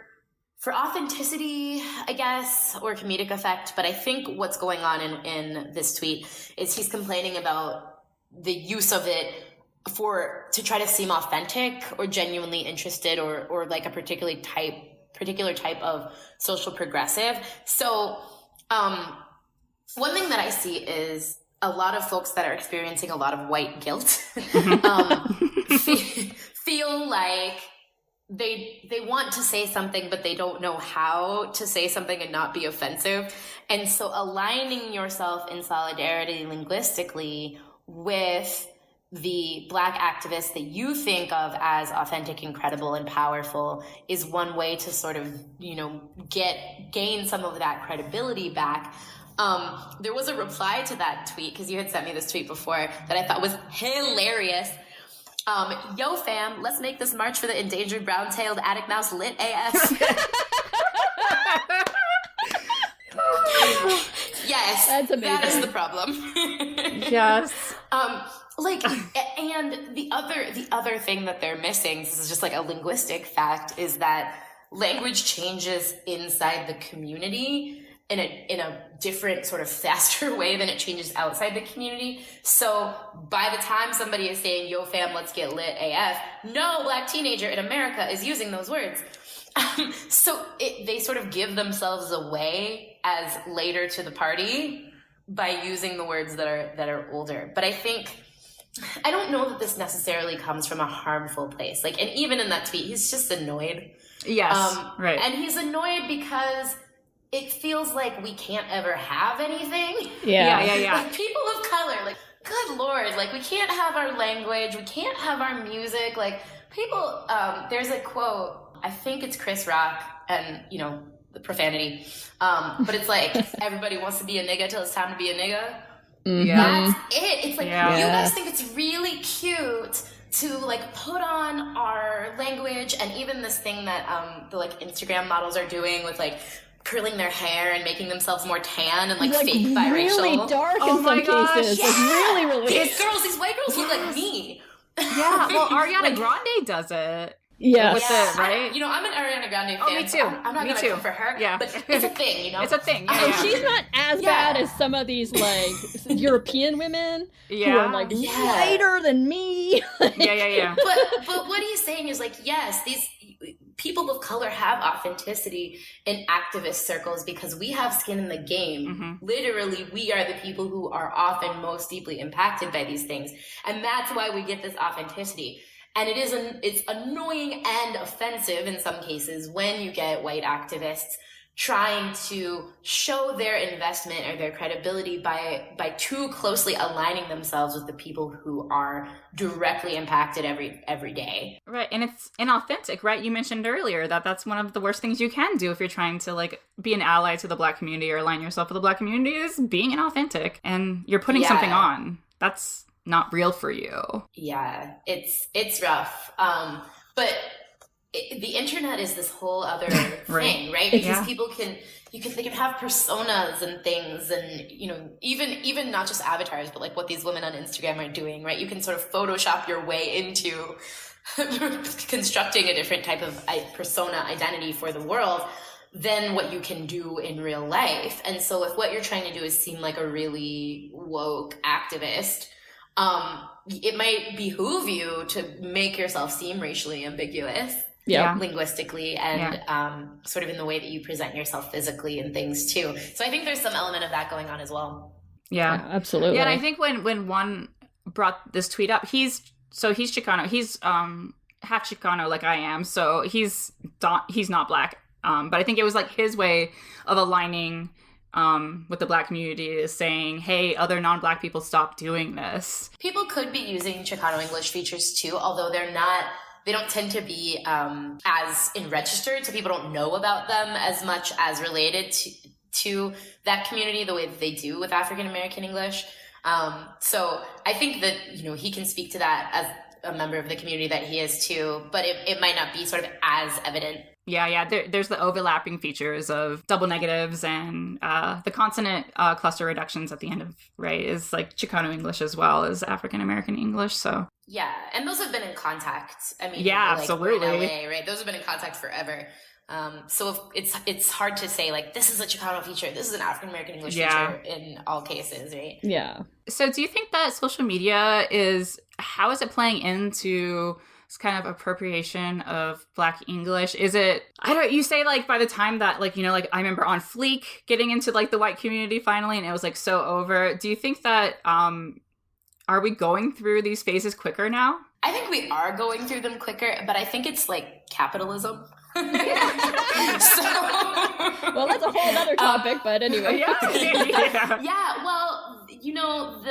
authenticity, I guess, or comedic effect. But I think what's going on in this tweet is he's complaining about the use of it to try to seem authentic or genuinely interested or like a particular type of social progressive. So one thing that I see is a lot of folks that are experiencing a lot of white guilt feel like they want to say something, but they don't know how to say something and not be offensive. And so aligning yourself in solidarity linguistically with the Black activists that you think of as authentic and credible and powerful is one way to sort of, gain some of that credibility back. There was a reply to that tweet, because you had sent me this tweet before, that I thought was hilarious. Yo fam, let's make this march for the endangered brown-tailed attic mouse lit AF. Yes, that's amazing. That is the problem. Yes. And the other thing that they're missing, this is just a linguistic fact, is that language changes inside the community. in a different sort of faster way than it changes outside the community. So by the time somebody is saying, yo fam, let's get lit AF, no Black teenager in America is using those words. So they sort of give themselves away as later to the party by using the words that are older. But I don't know that this necessarily comes from a harmful place. Like, and even in that tweet, he's just annoyed. Yes, right. And he's annoyed because it feels like we can't ever have anything. Yeah. Like, people of color, like, good Lord, like, we can't have our language, we can't have our music. Like, people, there's a quote, I think it's Chris Rock, and, you know, the profanity, but it's like, everybody wants to be a nigga till it's time to be a nigga. Yeah. That's it. It's like, you guys think it's really cute to like put on our language, and even this thing that the like Instagram models are doing with like curling their hair and making themselves more tan and like fake biracial. Really dark in some cases. Yeah. Like really These white girls look like me. Yeah, well, Ariana Grande does it. Yeah. Right? You know, I'm an Ariana Grande fan. Oh, me too. So I'm not going to come for her. Yeah. But it's a thing, you know? It's a thing. And she's not as bad as some of these, like, European women who are, like, lighter than me. Yeah. But what he's saying is, like, yes, these people of color have authenticity in activist circles because we have skin in the game. Literally, we are the people who are often most deeply impacted by these things. And that's why we get this authenticity. And it's annoying and offensive in some cases when you get white activists trying to show their investment or their credibility by too closely aligning themselves with the people who are directly impacted every day. Right, and it's inauthentic, right? You mentioned earlier that that's one of the worst things you can do if you're trying to like be an ally to the Black community or align yourself with the Black community is being inauthentic, and you're putting something on. That's not real for you. Yeah, it's rough. But the internet is this whole other thing, right? Because people they can have personas and things, and you know, even not just avatars, but like what these women on Instagram are doing, right? You can sort of Photoshop your way into constructing a different type of persona identity for the world than what you can do in real life. And so if what you're trying to do is seem like a really woke activist, it might behoove you to make yourself seem racially ambiguous, linguistically, and sort of in the way that you present yourself physically and things too. So I think there's some element of that going on as well. Yeah, absolutely. Yeah, and I think when one brought this tweet up, he's Chicano. He's half Chicano like I am, so he's not Black. But I think it was like his way of aligning with the Black community is saying, hey, other non-Black people, stop doing this. People could be using Chicano English features too, although they don't tend to be as registered, so people don't know about them as much as related to that community the way that they do with African American English. So I think that, you know, he can speak to that as a member of the community that he is too, but it might not be sort of as evident. Yeah. There's the overlapping features of double negatives and the consonant cluster reductions at the end of is like Chicano English as well as African American English. So yeah, and those have been in contact. I mean, yeah, like, absolutely. We're in LA, right? Those have been in contact forever. So it's hard to say like this is a Chicano feature, this is an African American English feature in all cases, right? Yeah. So do you think that social media how is it playing into this kind of appropriation of Black English? Is it, you say like by the time that like, you know, like I remember on Fleek getting into like the white community finally and it was like so over. Do you think that, are we going through these phases quicker now? I think we are going through them quicker, but I think it's like capitalism. Well, that's a whole other topic, but anyway. Yeah, well, you know,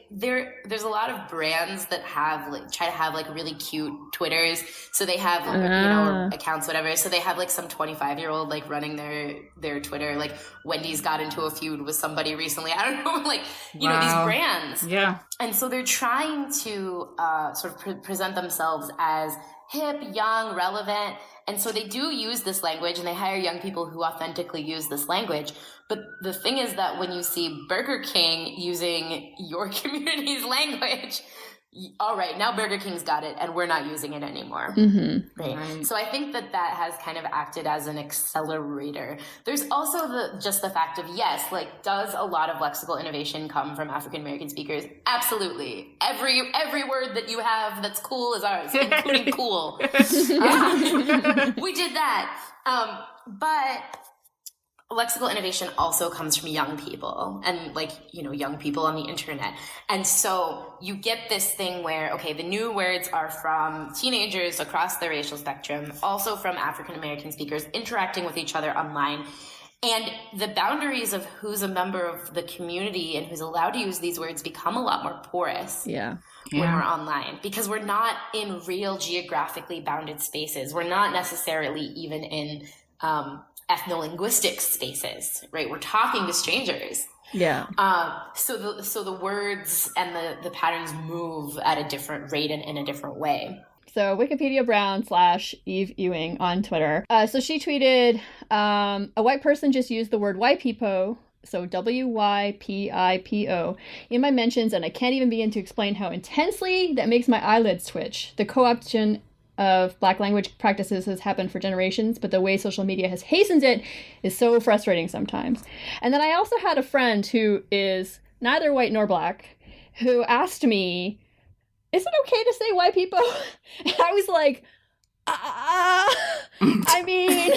there's a lot of brands that have like try to have like really cute Twitters, so they have you know, accounts, whatever. So they have like some 25-year-old like running their Twitter. Like Wendy's got into a feud with somebody recently. I don't know, like you know, these brands. Yeah, and so they're trying to sort of present themselves as hip, young, relevant. And so they do use this language and they hire young people who authentically use this language. But the thing is that when you see Burger King using your community's language, all right, now Burger King's got it and we're not using it anymore. Right. So I think that has kind of acted as an accelerator. There's also just the fact of, yes, like, does a lot of lexical innovation come from African American speakers? Absolutely. Every word that you have that's cool is ours, including cool. We did that. But lexical innovation also comes from young people and, like, you know, young people on the internet. And so you get this thing where, okay, the new words are from teenagers across the racial spectrum, also from African American speakers interacting with each other online. And the boundaries of who's a member of the community and who's allowed to use these words become a lot more porous when we're online, because we're not in real geographically bounded spaces. We're not necessarily even in ethno-linguistic spaces, right? We're talking to strangers. Yeah. So the words and the patterns move at a different rate and in a different way. So Wikipedia Brown / Eve Ewing on Twitter. So she tweeted, a white person just used the word YPIPO, so WYPIPO, in my mentions, and I can't even begin to explain how intensely that makes my eyelids twitch. The co-option of Black language practices has happened for generations, but the way social media has hastened it is so frustrating sometimes. And then I also had a friend who is neither white nor Black who asked me, is it okay to say white people? And I was like, I mean,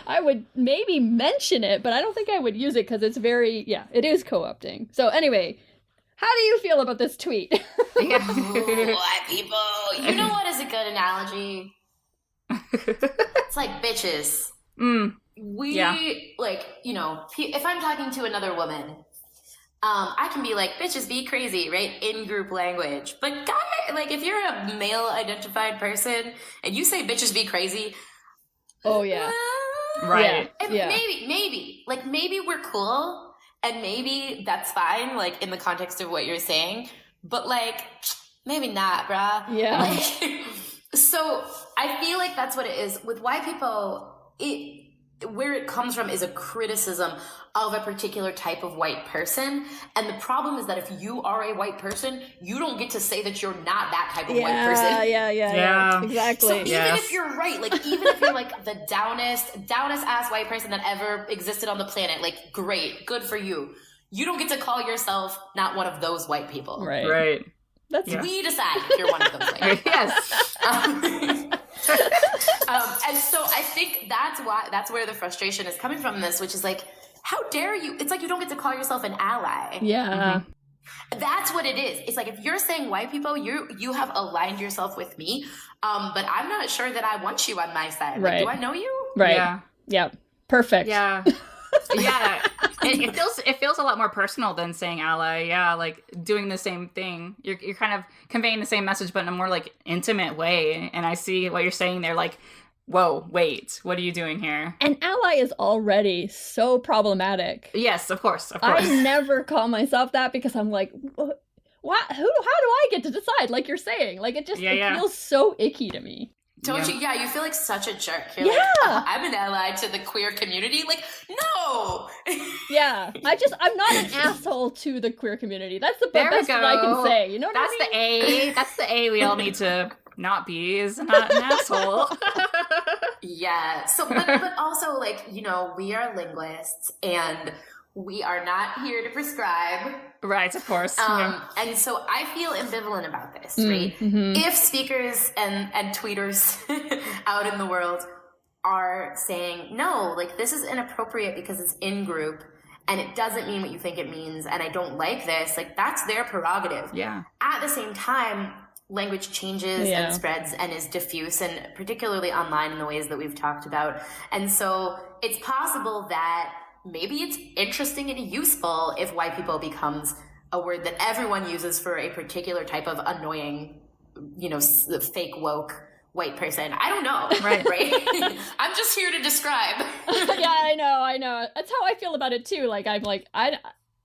I would maybe mention it, but I don't think I would use it because it's very, it is co-opting. So anyway, how do you feel about this tweet? White people. You know what is a good analogy? It's like bitches. Like, you know, if I'm talking to another woman, I can be like, bitches be crazy, right? In group language. But like, if you're a male identified person and you say bitches be crazy. Oh, yeah. Right. And maybe we're cool. And maybe that's fine, like, in the context of what you're saying. But, like, maybe not, bruh. Yeah. Like, so I feel like that's what it is. With white people, where it comes from is a criticism of a particular type of white person. And the problem is that if you are a white person, you don't get to say that you're not that type of white person. Yeah. Exactly. So even if you're right, like, even if you're like the downest ass white person that ever existed on the planet, like, great, good for you. You don't get to call yourself not one of those white people. Right. We decide if you're one of those white people. Yes. And so I think that's where the frustration is coming from this, which is like, how dare you? It's like you don't get to call yourself an ally. Yeah. That's what it is. It's like, if you're saying white people, you have aligned yourself with me, but I'm not sure that I want you on my side. Right. Like, do I know you? Right. Yeah. Perfect. Yeah. It feels a lot more personal than saying ally. Yeah, like doing the same thing. You're kind of conveying the same message, but in a more like intimate way. And I see what you're saying there. Like, whoa, wait, what are you doing here? An ally is already so problematic. Yes, of course. I never call myself that because I'm like, what? How do I get to decide? Like you're saying, like it just feels so icky to me. Don't you? Yeah, you feel like such a jerk. You're like, I'm an ally to the queer community. Like, no. Yeah, I'm not an asshole to the queer community. That's the best that I can say. You know what I mean? That's the A. That's the A we all need to not be, is not an asshole. Yeah. So, but also, like, you know, we are linguists and we are not here to prescribe. Right, of course. And so I feel ambivalent about this, right? Mm-hmm. If speakers and tweeters out in the world are saying, no, like, this is inappropriate because it's in group and it doesn't mean what you think it means and I don't like this, like, that's their prerogative. Yeah. At the same time, language changes and spreads and is diffuse, and particularly online in the ways that we've talked about. And so it's possible that maybe it's interesting and useful if white people becomes a word that everyone uses for a particular type of annoying, you know, fake woke white person. I don't know. Right? I'm just here to describe. Yeah, I know. That's how I feel about it too. Like, I'm like,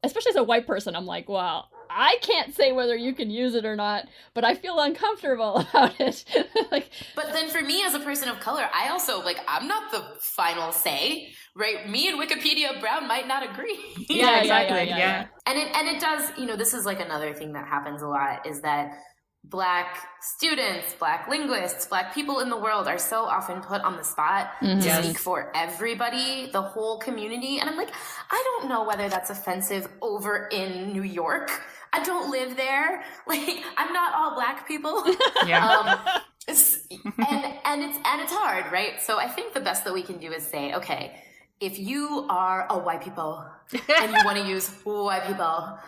especially as a white person, I'm like, well, I can't say whether you can use it or not, but I feel uncomfortable about it. Like, but then for me as a person of color, I also, like, I'm not the final say, right? Me and Wikipedia Brown might not agree. Yeah, exactly. Yeah. And it does, you know, this is like another thing that happens a lot, is that Black students, Black linguists, Black people in the world are so often put on the spot to speak for everybody, the whole community. And I'm like, I don't know whether that's offensive over in New York. I don't live there. Like, I'm not all Black people. Yeah. And it's hard, right? So I think the best that we can do is say, okay, if you are a white people and you want to use white people,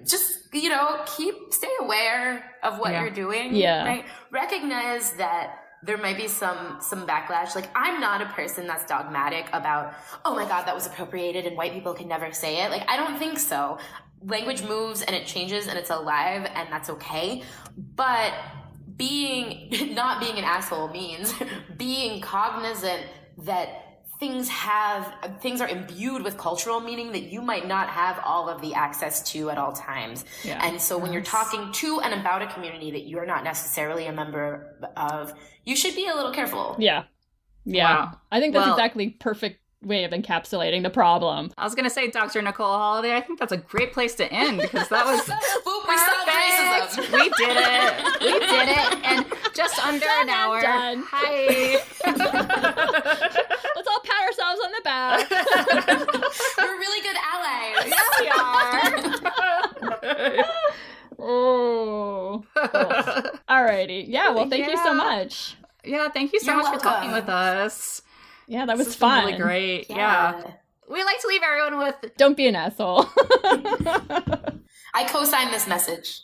just, you know, stay aware of what you're doing. Yeah. Right? Recognize that there might be some backlash. Like, I'm not a person that's dogmatic about, oh my God, that was appropriated and white people can never say it. Like, I don't think so. Language moves and it changes and it's alive, and that's okay. But not being an asshole means being cognizant that things are imbued with cultural meaning that you might not have all of the access to at all times. Yeah. And so when you're talking to and about a community that you're not necessarily a member of, you should be a little careful. Yeah. Wow. I think that's exactly perfect way of encapsulating the problem. I was going to say, Dr. Nicole Holliday, I think that's a great place to end, because that was perfect. We did it. And just under an hour. Done. Hi. Let's all pat ourselves on the back. We're really good allies. Yeah, we are. Oh. Alrighty. Yeah, well, thank you so much. Yeah, thank you so much for talking with us. Yeah, that was fun. Really great. Yeah. We like to leave everyone with, don't be an asshole. I co-sign this message.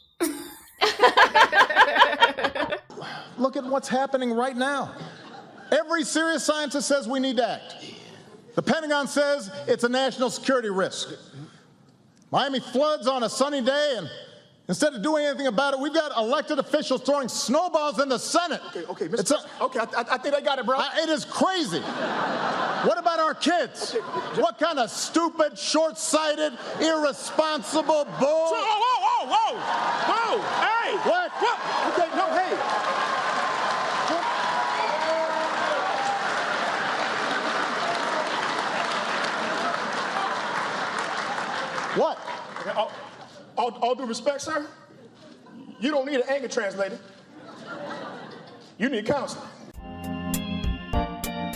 Look at what's happening right now. Every serious scientist says we need to act. The Pentagon says it's a national security risk. Miami floods on a sunny day, and instead of doing anything about it, we've got elected officials throwing snowballs in the Senate. Okay, Mr. I think I got it, bro. It is crazy. What about our kids? What kind of stupid, short-sighted, irresponsible bull? Whoa! Hey! What? Okay, no, hey. What? All due respect, sir, you don't need an anger translator. You need counseling.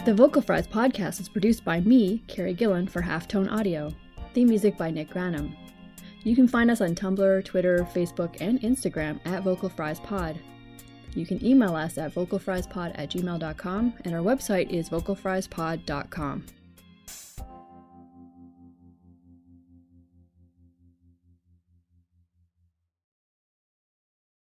The Vocal Fries podcast is produced by me, Carrie Gillen, for Halftone Audio. Theme music by Nick Granum. You can find us on Tumblr, Twitter, Facebook, and Instagram at VocalFriesPod. You can email us at vocalfriespod@gmail.com, and our website is vocalfriespod.com.